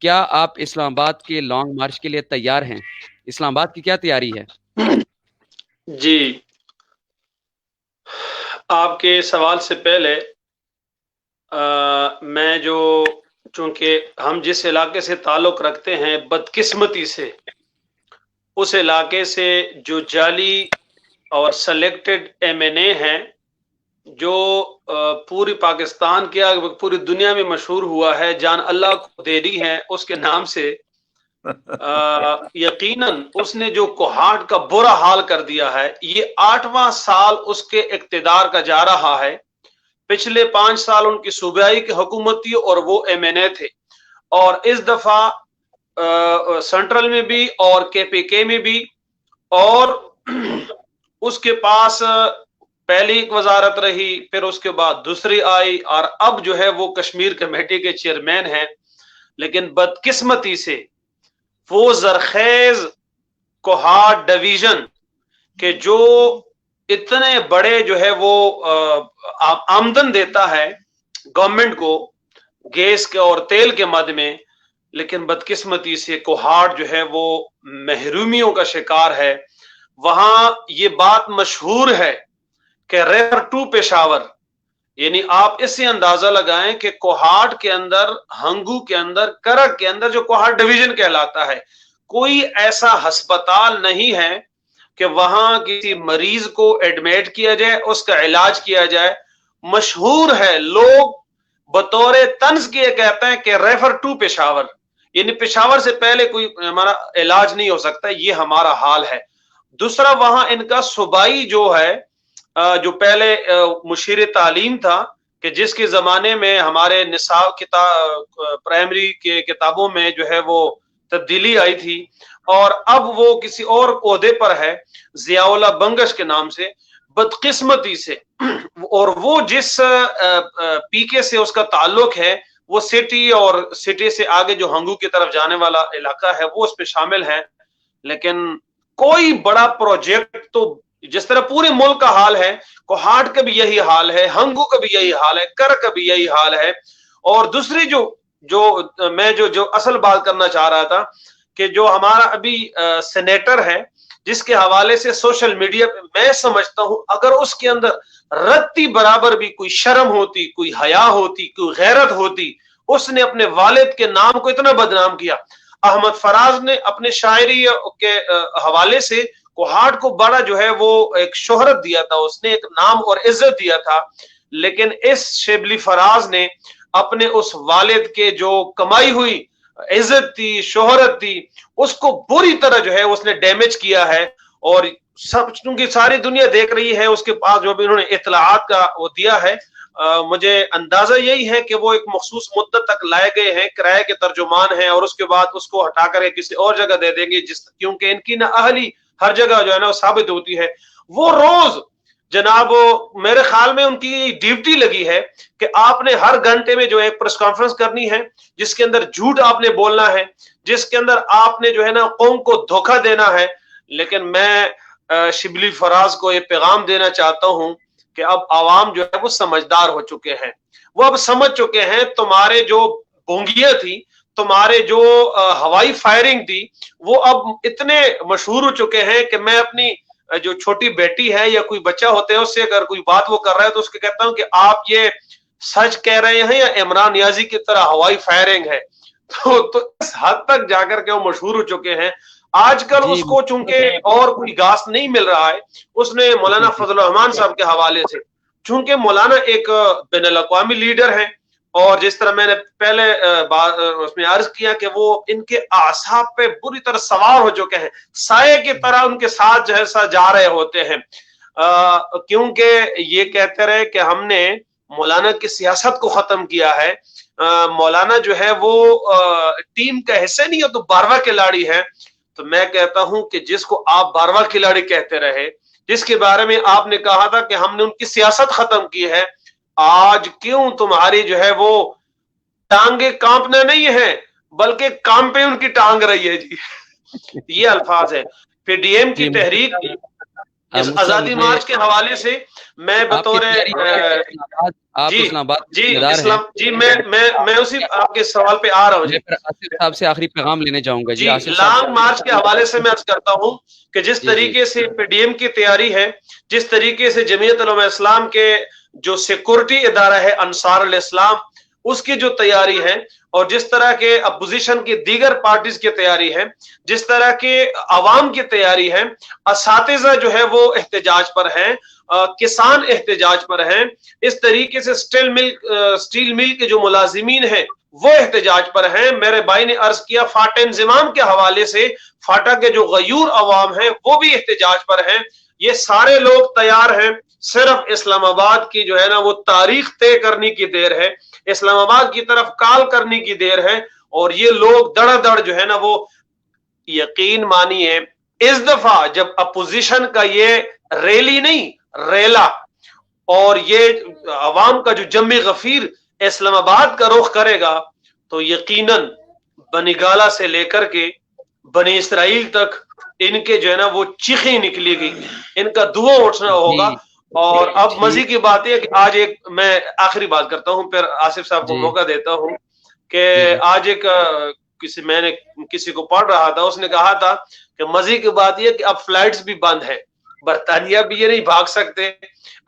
کیا آپ اسلام آباد کے لانگ مارچ کے لیے تیار ہیں؟ اسلام آباد کی کیا تیاری ہے؟ جی، آپ کے سوال سے پہلے میں چونکہ ہم جس علاقے سے تعلق رکھتے ہیں بدقسمتی سے اس علاقے سے جو جعلی اور سلیکٹڈ MNA ہیں جو پوری پاکستان کے پوری دنیا میں مشہور ہوا ہے، جان اللہ کو دیری ہے اس کے نام سے، یقیناً اس نے جو کوہاٹ کا برا حال کر دیا ہے، یہ 8واں سال اس کے اقتدار کا جا رہا ہے۔ پچھلے 5 سال ان کی صوبائی کی حکومت تھی اور وہ MNA تھے، اور اس دفعہ سینٹرل میں بھی اور KPK میں بھی، اور اس کے پاس پہلی ایک وزارت رہی، پھر اس کے بعد دوسری آئی، اور اب جو ہے وہ کشمیر کمیٹی کے چیئرمین ہیں۔ لیکن بدقسمتی سے وہ زرخیز کوہاٹ ڈویژن کے جو اتنے بڑے جو ہے وہ آمدن دیتا ہے گورنمنٹ کو گیس کے اور تیل کے مد میں، لیکن بدقسمتی سے کوہاٹ جو ہے وہ محرومیوں کا شکار ہے۔ وہاں یہ بات مشہور ہے کہ ریفر ٹو پشاور، یعنی آپ اس سے اندازہ لگائیں کہ کوہاٹ کے اندر، ہنگو کے اندر، کرک کے اندر جو کوہاٹ ڈویژن کہلاتا ہے، کوئی ایسا ہسپتال نہیں ہے کہ وہاں کسی مریض کو ایڈمیٹ کیا جائے، اس کا علاج کیا جائے۔ مشہور ہے، لوگ بطور طنز کیے کہتے ہیں کہ ریفر ٹو پشاور، یعنی پشاور سے پہلے کوئی ہمارا علاج نہیں ہو سکتا۔ یہ ہمارا حال ہے۔ دوسرا، وہاں ان کا صوبائی جو ہے، جو پہلے مشیر تعلیم تھا، کہ جس کے زمانے میں ہمارے نصاب پرائمری کے کتابوں میں جو ہے وہ تبدیلی آئی تھی، اور اب وہ کسی اور عہدے پر ہے، ضیاء اللہ بنگش کے نام سے، بدقسمتی سے، اور وہ جس PK سے اس کا تعلق ہے، وہ سٹی اور سٹی سے آگے جو ہنگو کی طرف جانے والا علاقہ ہے وہ اس پہ شامل ہے۔ لیکن کوئی بڑا پروجیکٹ تو، جس طرح پورے ملک کا حال ہے، کوہاٹ کا بھی یہی حال ہے، ہنگو کا بھی یہی حال ہے، کرک کا بھی یہی حال ہے۔ اور دوسری میں جو اصل بات کرنا چاہ رہا تھا، کہ جو ہمارا ابھی سینیٹر ہے، جس کے حوالے سے سوشل میڈیا پہ میں سمجھتا ہوں اگر اس کے اندر رتی برابر بھی کوئی شرم ہوتی، کوئی حیا ہوتی، کوئی غیرت ہوتی، اس نے اپنے والد کے نام کو اتنا بدنام کیا۔ احمد فراز نے اپنے شاعری کے حوالے سے کوہاٹ کو بڑا جو ہے وہ ایک شہرت دیا تھا، اس نے ایک نام اور عزت دیا تھا، لیکن اس شبلی فراز نے اپنے اس والد کے جو کمائی ہوئی عزت تھی، شہرت تھی، اس کو بری طرح جو ہے اس نے ڈیمیج کیا ہے۔ اور سب چونکہ ساری دنیا دیکھ رہی ہے، اس کے پاس جو بھی انہوں نے اطلاعات کا وہ دیا ہے، مجھے اندازہ یہی ہے کہ وہ ایک مخصوص مدت تک لائے گئے ہیں، کرائے کے ترجمان ہیں، اور اس کے بعد اس کو ہٹا کر کسی اور جگہ دے دیں گے، کیونکہ ان کی نااہلی ہر جگہ جو ہے نا وہ ثابت ہوتی ہے۔ وہ روز جناب، میرے خیال میں ان کی ڈیوٹی لگی ہے کہ آپ نے ہر گھنٹے میں جو ہے پریس کانفرنس کرنی ہے، جس کے اندر جھوٹ آپ نے بولنا ہے، جس کے اندر آپ نے جو ہے نا قوم کو دھوکہ دینا ہے۔ لیکن میں شبلی فراز کو یہ پیغام دینا چاہتا ہوں کہ اب عوام جو ہے وہ سمجھدار ہو چکے ہیں، وہ اب سمجھ چکے ہیں تمہارے جو بونگیاں تھی، تمہارے جو ہوائی فائرنگ تھی، وہ اب اتنے مشہور ہو چکے ہیں کہ میں اپنی جو چھوٹی بیٹی ہے یا کوئی بچہ ہوتے ہیں، اس سے اگر کوئی بات وہ کر رہا ہے تو اس کو کہتا ہوں کہ آپ یہ سچ کہہ رہے ہیں یا عمران نیازی کی طرح ہوائی فائرنگ ہے۔ تو اس حد تک جا کر کے وہ مشہور ہو چکے ہیں۔ آج کل اس کو چونکہ اور کوئی گاس نہیں مل رہا ہے، اس نے مولانا فضل الرحمان صاحب کے حوالے سے، چونکہ مولانا ایک بین الاقوامی لیڈر ہیں، اور جس طرح میں نے پہلے اس میں عرض کیا کہ وہ ان کے اعصاب پہ بری طرح سوار ہو چکے ہیں، سائے کی طرح ان کے ساتھ جیسا جا رہے ہوتے ہیں، کیونکہ یہ کہتے رہے کہ ہم نے مولانا کی سیاست کو ختم کیا ہے۔ مولانا جو ہے وہ ٹیم کا حصہ نہیں ہے تو 12واں کھلاڑی ہے۔ تو میں کہتا ہوں کہ جس کو آپ 12واں کھلاڑی کہتے رہے، جس کے بارے میں آپ نے کہا تھا کہ ہم نے ان کی سیاست ختم کی ہے، آج کیوں تمہاری جو ہے وہ ٹانگیں کانپنا نہیں ہے بلکہ کانپے ان کی ٹانگ رہی ہے؟ جی یہ الفاظ ہے۔ پھر ڈی ایم کی تحریک اس موسیٰ آزادی مجھے مارچ کے حوالے سے میں آپ کی بطور تیاری ہو رہی ہے آپ جی اسلام آباد کے جی ذمہ دار ہیں. اسلام جی میں اسی آپ کے سوال پہ آ رہا ہوں. میں جی پھر آصف صاحب سے آخری پیغام لینے جاؤں گا. جی جی آصف صاحب لانگ مارچ کے حوالے سے میں عرض کرتا ہوں کہ جس جی جی طریقے سے پی ڈی ایم کی تیاری ہے، جس طریقے سے جمعیت علماء اسلام کے جو سیکورٹی ادارہ ہے انصار الاسلام اس کی جو تیاری ہے، اور جس طرح کے اپوزیشن کی دیگر پارٹیز کی تیاری ہے، جس طرح کے عوام کی تیاری ہے، اساتذہ جو ہے وہ احتجاج پر ہیں، کسان احتجاج پر ہیں، اس طریقے سے سٹیل مل کے جو ملازمین ہیں وہ احتجاج پر ہیں. میرے بھائی نے عرض کیا فاٹا انضمام کے حوالے سے فاٹا کے جو غیور عوام ہیں وہ بھی احتجاج پر ہیں. یہ سارے لوگ تیار ہیں، صرف اسلام آباد کی جو ہے نا وہ تاریخ طے کرنے کی دیر ہے، اسلام آباد کی طرف کال کرنے کی دیر ہے. اور یہ لوگ دڑ دڑ جو ہے نا وہ یقین مانیے اس دفعہ جب اپوزیشن کا یہ ریلی نہیں ریلا اور یہ عوام کا جو جمع غفیر اسلام آباد کا رخ کرے گا تو یقیناً بنی گالا سے لے کر کے بنی اسرائیل تک ان کے جو ہے نا وہ چیخیں نکلی گئی، ان کا دعا اٹھنا ہوگا. اور اب مزے کی بات ہے کہ آج ایک میں آخری بات کرتا ہوں پھر آصف صاحب کو موقع دیتا ہوں کہ آج ایک میں نے کسی کو پڑھ رہا تھا، اس نے کہا تھا کہ مزے کی بات یہ کہ اب فلائٹس بھی بند ہیں، برطانیہ بھی یہ نہیں بھاگ سکتے،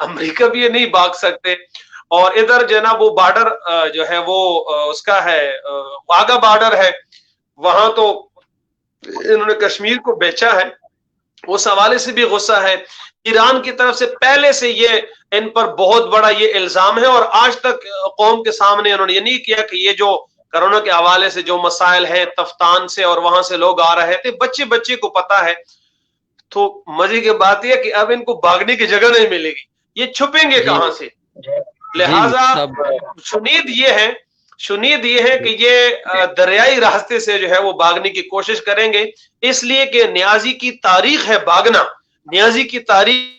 امریکہ بھی یہ نہیں بھاگ سکتے، اور ادھر جو ہے نا وہ بارڈر جو ہے وہ اس کا ہے واگا بارڈر ہے، وہاں تو انہوں نے کشمیر کو بیچا ہے، اس حوالے سے بھی غصہ ہے. ایران کی طرف سے پہلے سے یہ ان پر بہت بڑا یہ الزام ہے، اور آج تک قوم کے سامنے انہوں نے یہ نہیں کیا کہ یہ جو کرونا کے حوالے سے جو مسائل ہیں تفتان سے اور وہاں سے لوگ آ رہے تھے، بچے کو پتا ہے. تو مزے کی بات یہ کہ اب ان کو بھاگنے کی جگہ نہیں ملے گی، یہ چھپیں گے کہاں سے؟ لہذا شنید یہ ہے کہ یہ دریائی راستے سے جو ہے وہ بھاگنے کی کوشش کریں گے، اس لیے کہ نیازی کی تاریخ ہے بھاگنا، نیازی کی تاریخ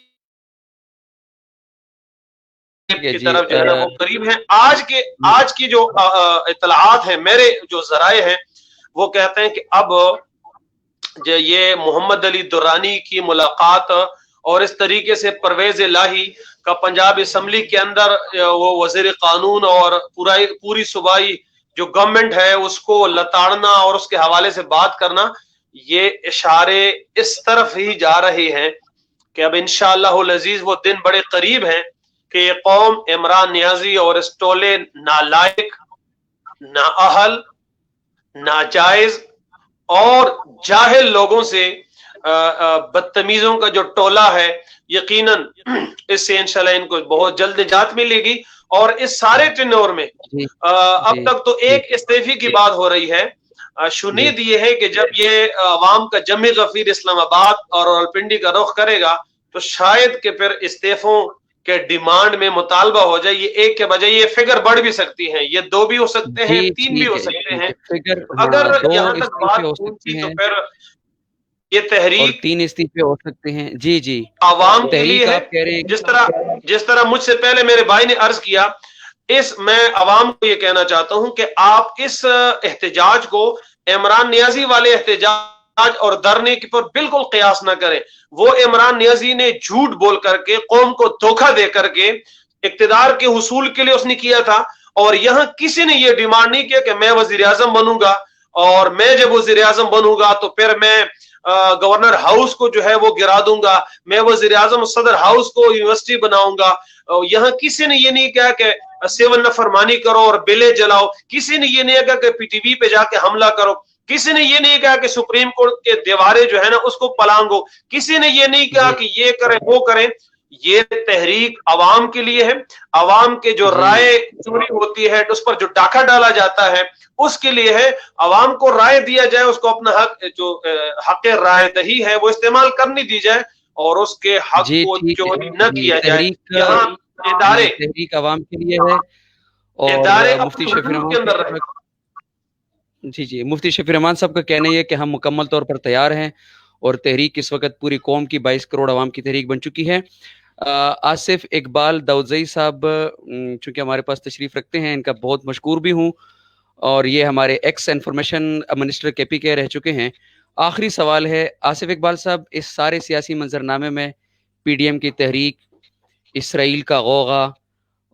کی طرف جو ہے وہ قریب ہے. آج کی جو اطلاعات ہیں، میرے جو ذرائع ہیں وہ کہتے ہیں کہ اب یہ محمد علی درانی کی ملاقات اور اس طریقے سے پرویز الہی کا پنجاب اسمبلی کے اندر وہ وزیر قانون اور پوری صوبائی جو گورنمنٹ ہے اس کو لتاڑنا اور اس کے حوالے سے بات کرنا، یہ اشارے اس طرف ہی جا رہے ہیں کہ اب انشاءاللہ العزیز وہ دن بڑے قریب ہیں کہ یہ قوم عمران نیازی اور اس ٹولے نالائق، نااہل، ناجائز اور جاہل لوگوں سے بدتمیزوں کا جو ٹولہ ہے، یقیناً اس سے انشاءاللہ ان کو بہت جلد نجات ملے گی. اور اس سارے ٹنور میں اب تک تو ایک استعفی کی بات ہو رہی ہے. شنید یہ ہے کہ جب یہ عوام کا جمع غفیر اسلام آباد اور راولپنڈی کا رخ کرے گا تو شاید کہ پھر استعفوں کے ڈیمانڈ میں مطالبہ ہو جائے. یہ ایک کے بجائے یہ فگر بڑھ بھی سکتی ہیں، یہ 2 بھی ہو سکتے ہیں، 3 بھی ہو سکتے ہیں. اگر یہاں تک بات پہنچی تو پھر یہ تحریک 3 استعفے ہو سکتے ہیں. جی عوام کے لیے ہے. جس طرح مجھ سے پہلے میرے بھائی نے عرض کیا، میں عوام کو یہ کہنا چاہتا ہوں کہ آپ اس احتجاج کو عمران نیازی والے احتجاج اور دھرنے پر بالکل قیاس نہ کریں. وہ عمران نیازی نے جھوٹ بول کر کے قوم کو دھوکہ دے کر کے اقتدار کے حصول کے لیے اس نے کیا تھا، اور یہاں کسی نے یہ ڈیمانڈ نہیں کیا کہ میں وزیر اعظم بنوں گا، اور میں جب وزیر اعظم بنوں گا تو پھر میں گورنر ہاؤس کو جو ہے وہ گرا دوں گا، میں وزیر اعظم صدر ہاؤس کو یونیورسٹی بناؤں گا. یہاں کسی نے یہ نہیں کہا کہ سیون نافرمانی کرو اور بلے جلاؤ، کسی نے یہ نہیں کہا کہ پی ٹی وی پہ جا کے حملہ کرو، کسی نے یہ نہیں کہا کہ سپریم کورٹ کے دیواریں جو ہے نا اس کو پلانگو، کسی نے یہ نہیں کہا کہ یہ کریں وہ کریں. یہ تحریک عوام کے لیے ہے. عوام کے جو رائے چوری ہوتی ہے اس پر جو ڈاکہ ڈالا جاتا ہے اس کے لیے ہے. عوام کو رائے دیا جائے، اس کو اپنا حق جو حق رائے دہی ہے وہ استعمال کرنے دی جائے، اور اس کے حق کو چوری نہ کیا جائے. یہاں ادارے تحریک عوام کے لیے ہے، اور مفتی شفیع رحمان صاحب کا کہنا یہ ہے کہ ہم مکمل طور پر تیار ہیں، اور تحریک اس وقت پوری قوم کی 22 کروڑ عوام کی تحریک بن چکی ہے. آصف اقبال داؤدزئی صاحب چونکہ ہمارے پاس تشریف رکھتے ہیں، ان کا بہت مشکور بھی ہوں، اور یہ ہمارے ایکس انفارمیشن منسٹر کے پی کے رہ چکے ہیں. آخری سوال ہے آصف اقبال صاحب، اس سارے سیاسی منظرنامے میں PDM کی تحریک، اسرائیل کا غوغا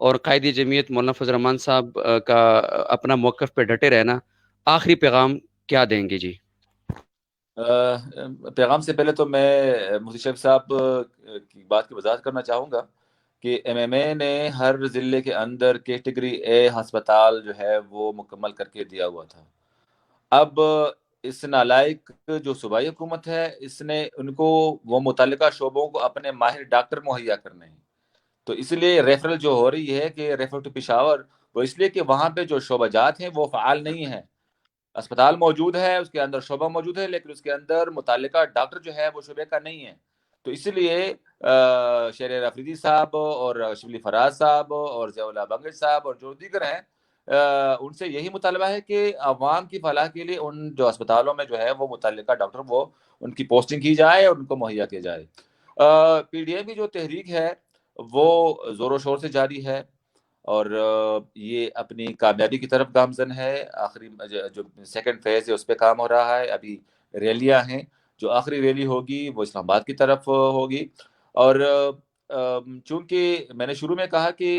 اور قائد جمعیت مولانا فضل الرحمان صاحب کا اپنا موقف پہ ڈٹے رہنا، آخری پیغام کیا دیں گے جی؟ پیغام سے پہلے تو میں مفتی شیخ صاحب کی بات کی وضاحت کرنا چاہوں گا کہ MMA نے ہر ضلع کے اندر کیٹیگری اے ہسپتال جو ہے وہ مکمل کر کے دیا ہوا تھا. اب اس نالائق جو صوبائی حکومت ہے، اس نے ان کو وہ متعلقہ شعبوں کو اپنے ماہر ڈاکٹر مہیا کرنے ہیں. تو اس لیے ریفرل جو ہو رہی ہے کہ ریفر ٹو پشاور، وہ اس لیے کہ وہاں پہ جو شعبہ جات ہیں وہ فعال نہیں ہیں. اسپتال موجود ہے، اس کے اندر شعبہ موجود ہے، لیکن اس کے اندر متعلقہ ڈاکٹر جو ہے وہ شعبے کا نہیں ہے. تو اس لیے شہریار افریدی صاحب اور شبلی فراز صاحب اور ضیاء اللہ بنگش صاحب اور جو دیگر ہیں، ان سے یہی مطالبہ ہے کہ عوام کی فلاح کے لیے ان جو اسپتالوں میں جو ہے وہ متعلقہ ڈاکٹر وہ ان کی پوسٹنگ کی جائے اور ان کو مہیا کیا جائے. PDM کی جو تحریک ہے وہ زور و شور سے جاری ہے اور یہ اپنی کامیابی کی طرف گامزن ہے. آخری جو سیکنڈ فیز ہے اس پہ کام ہو رہا ہے. ابھی ریلیاں ہیں، جو آخری ریلی ہوگی وہ اسلام آباد کی طرف ہوگی. اور چونکہ میں نے شروع میں کہا کہ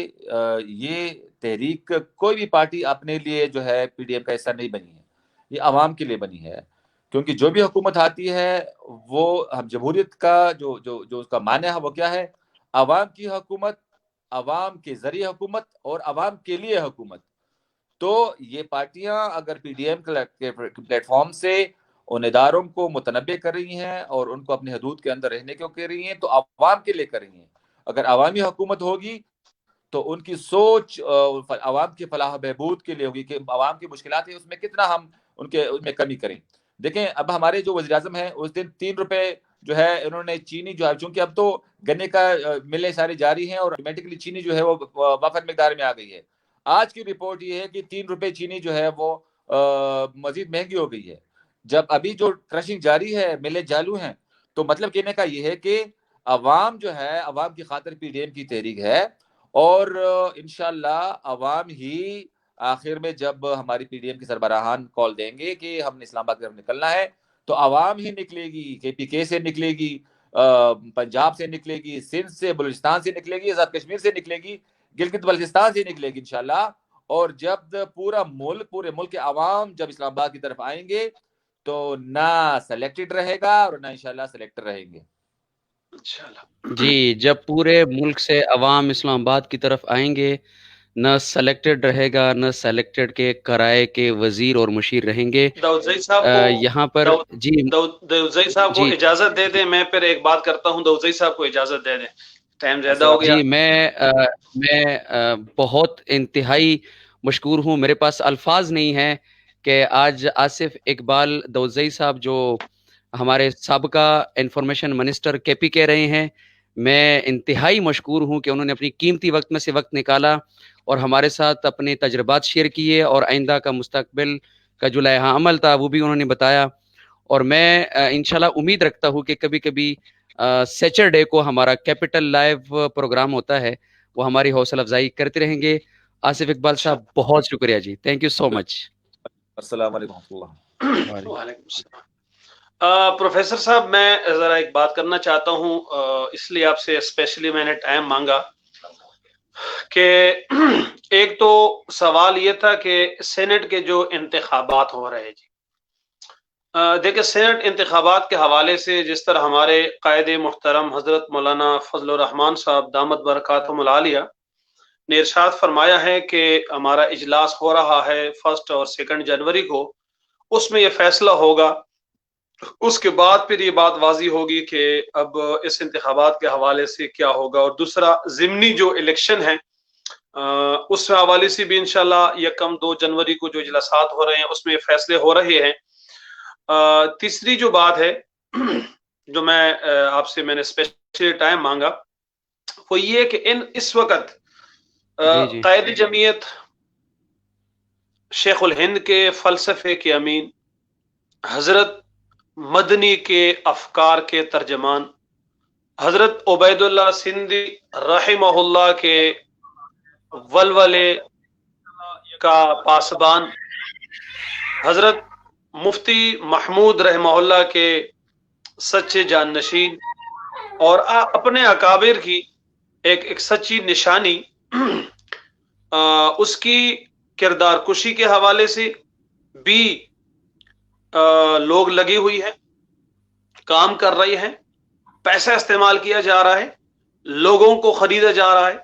یہ تحریک کوئی بھی پارٹی اپنے لیے جو ہے PDM کا حصہ نہیں بنی ہے، یہ عوام کے لیے بنی ہے. کیونکہ جو بھی حکومت آتی ہے وہ جمہوریت کا جو اس کا معنی ہے وہ کیا ہے؟ عوام کی حکومت، عوام کے ذریعے حکومت اور عوام کے لیے حکومت. تو یہ پارٹیاں اگر PDM کے پلیٹ فارم سے ان اداروں کو متنبع کر رہی ہیں اور ان کو اپنی حدود کے اندر رہنے کو کہہ رہی ہیں تو عوام کے لیے کر رہی ہیں. اگر عوامی حکومت ہوگی تو ان کی سوچ عوام کی فلاح و بہبود کے لیے ہوگی کہ عوام کی مشکلات ہیں اس میں کتنا ہم ان میں کمی کریں. دیکھیں اب ہمارے جو وزیر اعظم ہیں اس دن 3 روپے جو ہے انہوں نے چینی جو ہے، چونکہ اب تو گنے کا ملیں ساری جاری ہیں اور آٹومیٹکلی چینی جو ہے وہ وافر مقدار میں آ گئی ہے. آج کی رپورٹ یہ ہے کہ 3 روپے چینی جو ہے وہ مزید مہنگی ہو گئی ہے. جب ابھی جو کرشنگ جاری ہے، ملیں چالو ہیں، تو مطلب کہنے کا یہ ہے کہ عوام جو ہے، عوام کی خاطر PDM کی تحریک ہے. اور انشاءاللہ عوام ہی آخر میں جب ہماری PDM کے سربراہان کال دیں گے کہ ہم نے اسلام آباد کی طرف نکلنا ہے تو عوام ہی نکلے گی. KPK سے نکلے گی، پنجاب سے نکلے گی، سندھ سے، بلوچستان سے نکلے گی، آزاد کشمیر سے نکلے گی، گلگت بلتستان سے نکلے گی انشاءاللہ. اور جب پورے ملک کے عوام جب اسلام آباد کی طرف آئیں گے تو نہ سلیکٹڈ رہے گا اور نہ انشاءاللہ سلیکٹر رہیں گے جی. جب پورے ملک سے عوام اسلام آباد کی طرف آئیں گے، نہ سلیکٹڈ رہے گا، نہ سلیکٹڈ کے کرائے کے وزیر اور مشیر رہیں گے. داؤد زئی صاحب کو یہاں پر جی داؤد زئی صاحب کو اجازت دے دیں، میں پھر ایک بات کرتا ہوں. داؤد زئی صاحب کو اجازت دے دیں، ٹائم زیادہ ہو گیا. جی میں بہت انتہائی مشکور ہوں. میرے پاس الفاظ نہیں ہیں کہ آج آصف اقبال داؤد زئی صاحب جو ہمارے سابقہ انفارمیشن منسٹر KPK رہے ہیں، میں انتہائی مشکور ہوں کہ انہوں نے اپنی قیمتی وقت میں سے وقت نکالا اور ہمارے ساتھ اپنے تجربات شیئر کیے اور آئندہ کا مستقبل کا جو لائحہ عمل تھا وہ بھی انہوں نے بتایا. اور میں انشاءاللہ امید رکھتا ہوں کہ کبھی کبھی سیچرڈے کو ہمارا کیپٹل لائیو پروگرام ہوتا ہے، وہ ہماری حوصلہ افزائی کرتے رہیں گے. آصف اقبال صاحب بہت شکریہ جی، تھینک یو سو مچ. السلام علیکم ورحمۃ اللہ. وعلیکم السلام. پروفیسر صاحب میں ذرا ایک بات کرنا چاہتا ہوں، اس لیے آپ سے اسپیشلی میں نے ٹائم مانگا کہ ایک تو سوال یہ تھا کہ سینٹ کے جو انتخابات ہو رہے جی، دیکھیں سینٹ انتخابات کے حوالے سے جس طرح ہمارے قائد محترم حضرت مولانا فضل الرحمان صاحب دامت برکاتہم العالیہ نے ارشاد فرمایا ہے کہ ہمارا اجلاس ہو رہا ہے 1 اور 2 جنوری کو، اس میں یہ فیصلہ ہوگا. اس کے بعد پھر یہ بات واضح ہوگی کہ اب اس انتخابات کے حوالے سے کیا ہوگا. اور دوسرا ضمنی جو الیکشن ہے اس حوالے سے بھی انشاءاللہ 1-2 جنوری کو جو اجلاسات ہو رہے ہیں اس میں فیصلے ہو رہے ہیں. تیسری جو بات ہے جو میں آپ سے میں نے اسپیشلی ٹائم مانگا وہ یہ کہ اس وقت قائد جمعیت، شیخ الہند کے فلسفے کے امین، حضرت مدنی کے افکار کے ترجمان، حضرت عبید اللہ سندھی رحمہ اللہ کے ولولے کا پاسبان، حضرت مفتی محمود رحمہ اللہ کے سچے جانشین، اور اپنے اکابر کی ایک سچی نشانی اس کی کردار کشی کے حوالے سے بھی لوگ لگی ہوئی ہے، کام کر رہی ہیں، پیسہ استعمال کیا جا رہا ہے، لوگوں کو خریدا جا رہا ہے،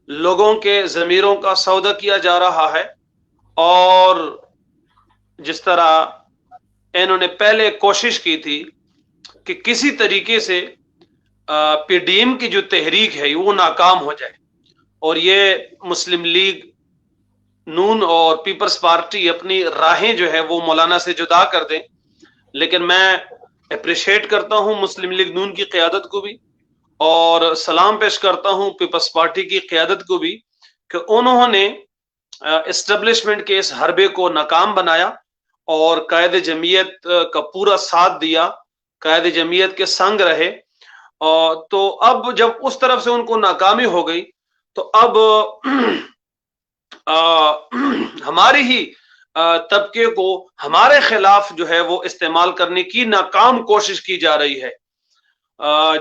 لوگوں کے ضمیروں کا سودا کیا جا رہا ہے، اور جس طرح انہوں نے پہلے کوشش کی تھی کہ کسی طریقے سے پی ڈی ایم کی جو تحریک ہے وہ ناکام ہو جائے اور یہ مسلم لیگ نون اور پیپلز پارٹی اپنی راہیں جو ہے وہ مولانا سے جدا کر دیں، لیکن میں اپریشیٹ کرتا ہوں مسلم لیگ نون کی قیادت کو بھی، اور سلام پیش کرتا ہوں پیپلز پارٹی کی قیادت کو بھی کہ انہوں نے اسٹیبلشمنٹ کے اس حربے کو ناکام بنایا اور قائد جمعیت کا پورا ساتھ دیا، قائد جمعیت کے سنگ رہے، اور تو اب جب اس طرف سے ان کو ناکامی ہو گئی تو اب ہماری ہی طبقے کو ہمارے خلاف جو ہے وہ استعمال کرنے کی ناکام کوشش کی جا رہی ہے۔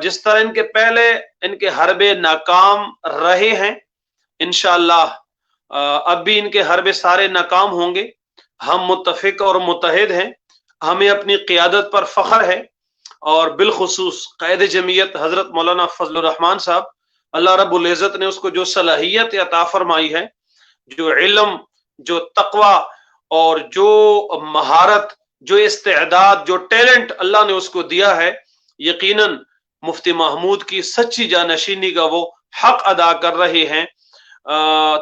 جس طرح ان کے پہلے ان کے حربے ناکام رہے ہیں، انشاءاللہ اب بھی ان کے حربے سارے ناکام ہوں گے۔ ہم متفق اور متحد ہیں، ہمیں اپنی قیادت پر فخر ہے، اور بالخصوص قائد جمعیت حضرت مولانا فضل الرحمان صاحب، اللہ رب العزت نے اس کو جو صلاحیت عطا فرمائی ہے، جو علم، جو تقوی اور جو مہارت، جو استعداد، جو ٹیلنٹ اللہ نے اس کو دیا ہے، یقیناً مفتی محمود کی سچی جانشینی کا وہ حق ادا کر رہے ہیں۔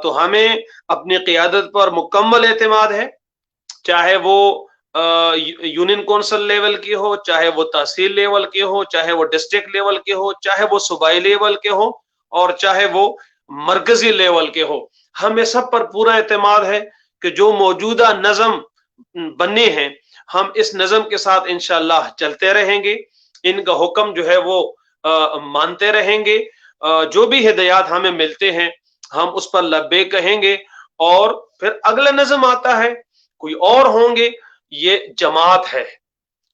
تو ہمیں اپنی قیادت پر مکمل اعتماد ہے، چاہے وہ یونین کونسل لیول کے ہو، چاہے وہ تحصیل لیول کے ہو، چاہے وہ ڈسٹرکٹ لیول کے ہو، چاہے وہ صوبائی لیول کے ہو، اور چاہے وہ مرکزی لیول کے ہو۔ ہمیں سب پر پورا اعتماد ہے کہ جو موجودہ نظم بنے ہیں ہم اس نظم کے ساتھ انشاءاللہ چلتے رہیں گے، ان کا حکم جو ہے وہ مانتے رہیں گے، جو بھی ہدایات ہمیں ملتے ہیں ہم اس پر لبیک کہیں گے، اور پھر اگلا نظم آتا ہے، کوئی اور ہوں گے، یہ جماعت ہے،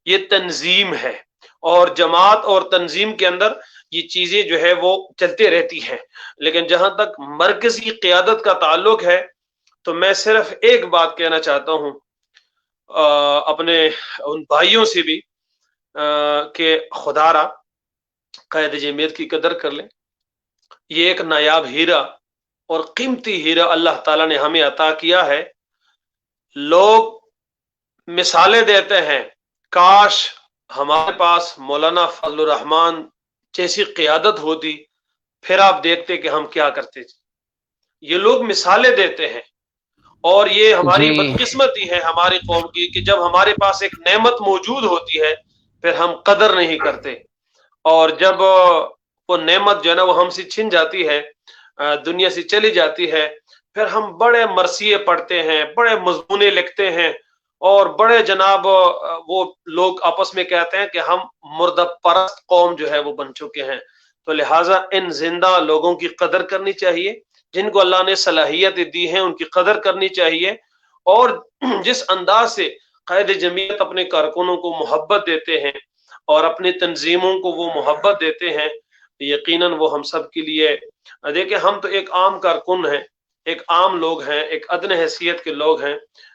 یہ تنظیم ہے، اور جماعت اور تنظیم کے اندر یہ چیزیں جو ہے وہ چلتے رہتی ہیں۔ لیکن جہاں تک مرکزی قیادت کا تعلق ہے تو میں صرف ایک بات کہنا چاہتا ہوں اپنے ان بھائیوں سے بھی کہ خدا را قائد جمعیت کی قدر کر لیں۔ یہ ایک نایاب ہیرا اور قیمتی ہیرا اللہ تعالیٰ نے ہمیں عطا کیا ہے۔ لوگ مثالیں دیتے ہیں، کاش ہمارے پاس مولانا فضل الرحمان جیسی قیادت ہوتی، پھر آپ دیکھتے کہ ہم کیا کرتے تھے۔ یہ لوگ مثالیں دیتے ہیں، اور یہ ہماری بدقسمتی ہے ہماری قوم کی کہ جب ہمارے پاس ایک نعمت موجود ہوتی ہے پھر ہم قدر نہیں کرتے، اور جب وہ نعمت جو ہے نا وہ ہم سے چھن جاتی ہے، دنیا سے چلی جاتی ہے، پھر ہم بڑے مرثیے پڑھتے ہیں، بڑے مضمونے لکھتے ہیں، اور بڑے جناب وہ لوگ آپس میں کہتے ہیں کہ ہم مردہ پرست قوم جو ہے وہ بن چکے ہیں۔ تو لہٰذا ان زندہ لوگوں کی قدر کرنی چاہیے، جن کو اللہ نے صلاحیت دی ہیں ان کی قدر کرنی چاہیے، اور جس انداز سے قائد جمعیت اپنے کارکنوں کو محبت دیتے ہیں اور اپنی تنظیموں کو وہ محبت دیتے ہیں، یقیناً وہ ہم سب کے لیے، دیکھیں ہم تو ایک عام کارکن ہیں، ایک عام لوگ ہیں، ایک ادنی حیثیت کے لوگ ہیں،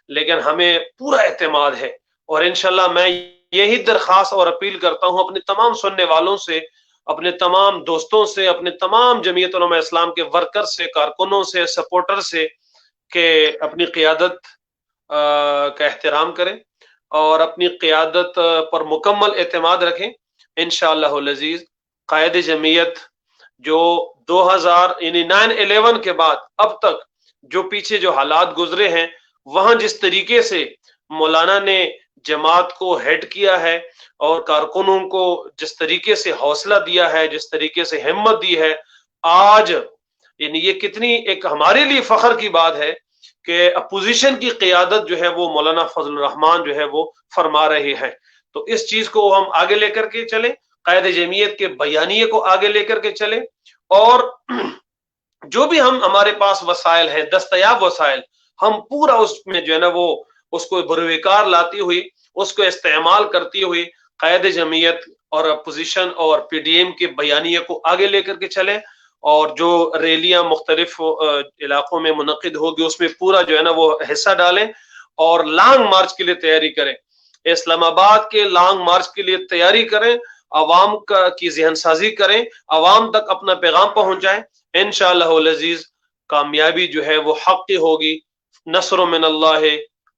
لیکن ہمیں پورا اعتماد ہے، اور انشاءاللہ میں یہی درخواست اور اپیل کرتا ہوں اپنے تمام سننے والوں سے، اپنے تمام دوستوں سے، اپنے تمام جمعیت علماء اسلام کے ورکر سے، کارکنوں سے، سپورٹر سے، کہ اپنی قیادت کا احترام کریں اور اپنی قیادت پر مکمل اعتماد رکھیں۔ انشاءاللہ العزیز قائد جمعیت جو 9/11 کے بعد اب تک جو پیچھے جو حالات گزرے ہیں، وہاں جس طریقے سے مولانا نے جماعت کو ہیڈ کیا ہے اور کارکنوں کو جس طریقے سے حوصلہ دیا ہے، جس طریقے سے ہمت دی ہے، آج یعنی یہ کتنی ایک ہمارے لیے فخر کی بات ہے کہ اپوزیشن کی قیادت جو ہے وہ مولانا فضل الرحمان جو ہے وہ فرما رہے ہیں۔ تو اس چیز کو ہم آگے لے کر کے چلیں، قائد جمعیت کے بیانیے کو آگے لے کر کے چلیں، اور جو بھی ہمارے پاس وسائل ہیں، دستیاب وسائل، ہم پورا اس میں جو ہے نا وہ اس کو بروکار لاتی ہوئی، اس کو استعمال کرتی ہوئی قائد جمعیت اور اپوزیشن اور پی ڈی ایم کے بیانیے کو آگے لے کر کے چلیں، اور جو ریلیاں مختلف علاقوں میں منعقد ہوگی اس میں پورا جو ہے نا وہ حصہ ڈالیں، اور لانگ مارچ کے لیے تیاری کریں، اسلام آباد کے لانگ مارچ کے لیے تیاری کریں، عوام کی ذہن سازی کریں، عوام تک اپنا پیغام پہنچائیں، انشاءاللہ العزیز کامیابی جو ہے وہ حق کی ہوگی، نصر من اللہ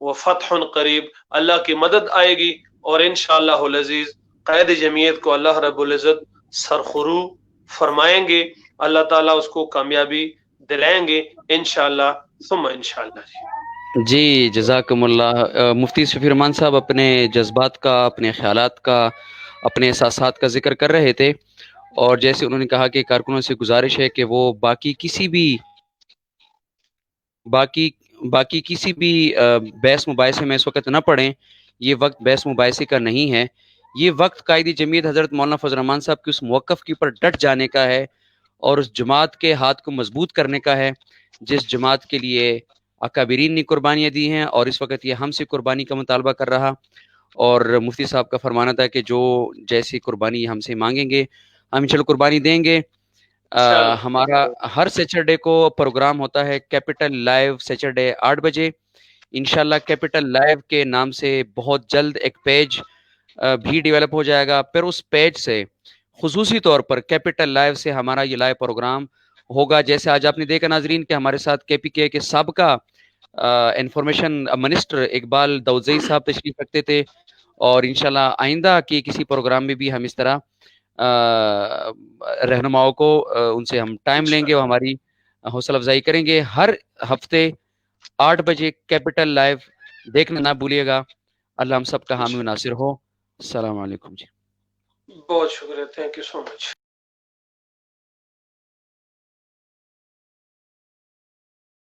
و فتح قریب، اللہ کی مدد آئے گی، اور انشاءاللہ العزیز قائد جمعیت کو اللہ رب العزت سرخرو فرمائیں گے، اللہ تعالیٰ اس کو کامیابی دلائیں گے انشاءاللہ ثم انشاءاللہ۔ جی جزاکم اللہ۔ مفتی شفیع رحمان صاحب اپنے جذبات کا، اپنے خیالات کا، اپنے احساسات کا ذکر کر رہے تھے، اور جیسے انہوں نے کہا کہ کارکنوں سے گزارش ہے کہ وہ باقی کسی بھی بحث مباحثے میں اس وقت نہ پڑیں، یہ وقت بحث مباحثے کا نہیں ہے، یہ وقت قائد جمعیت حضرت مولانا فضل الرحمان صاحب کی اس موقف کے اوپر ڈٹ جانے کا ہے، اور اس جماعت کے ہاتھ کو مضبوط کرنے کا ہے جس جماعت کے لیے اکابرین نے قربانیاں دی ہیں، اور اس وقت یہ ہم سے قربانی کا مطالبہ کر رہا، اور مفتی صاحب کا فرمانا تھا کہ جو جیسی قربانی ہم سے مانگیں گے ہم انشاءاللہ قربانی دیں گے۔ ہمارا ہر سیچرڈے کو پروگرام ہوتا ہے کیپٹل لائیو، سیچرڈے 8 بجے انشاءاللہ۔ کیپٹل لائیو کے نام سے بہت جلد ایک پیج بھی ڈیولپ ہو جائے گا، پھر اس پیج سے خصوصی طور پر کیپٹل لائیو سے ہمارا یہ لائیو پروگرام ہوگا۔ جیسے آج آپ نے دیکھا ناظرین کہ ہمارے ساتھ کے پی کے سابقہ انفارمیشن منسٹر اقبال داؤدزئی صاحب تشریف رکھتے تھے، اور انشاءاللہ آئندہ کے کسی پروگرام میں بھی ہم اس طرح رہنماؤں کو ان سے ہم ٹائم لیں گے، وہ ہماری حوصلہ افزائی کریں گے۔ ہر ہفتے 8 بجے کیپٹل لائیو دیکھنا نہ بھولیے گا۔ اللہ ہم سب کا حامی و ناصر ہو۔ السلام علیکم جی۔ بہت شکریہ، تھینک یو سو مچ۔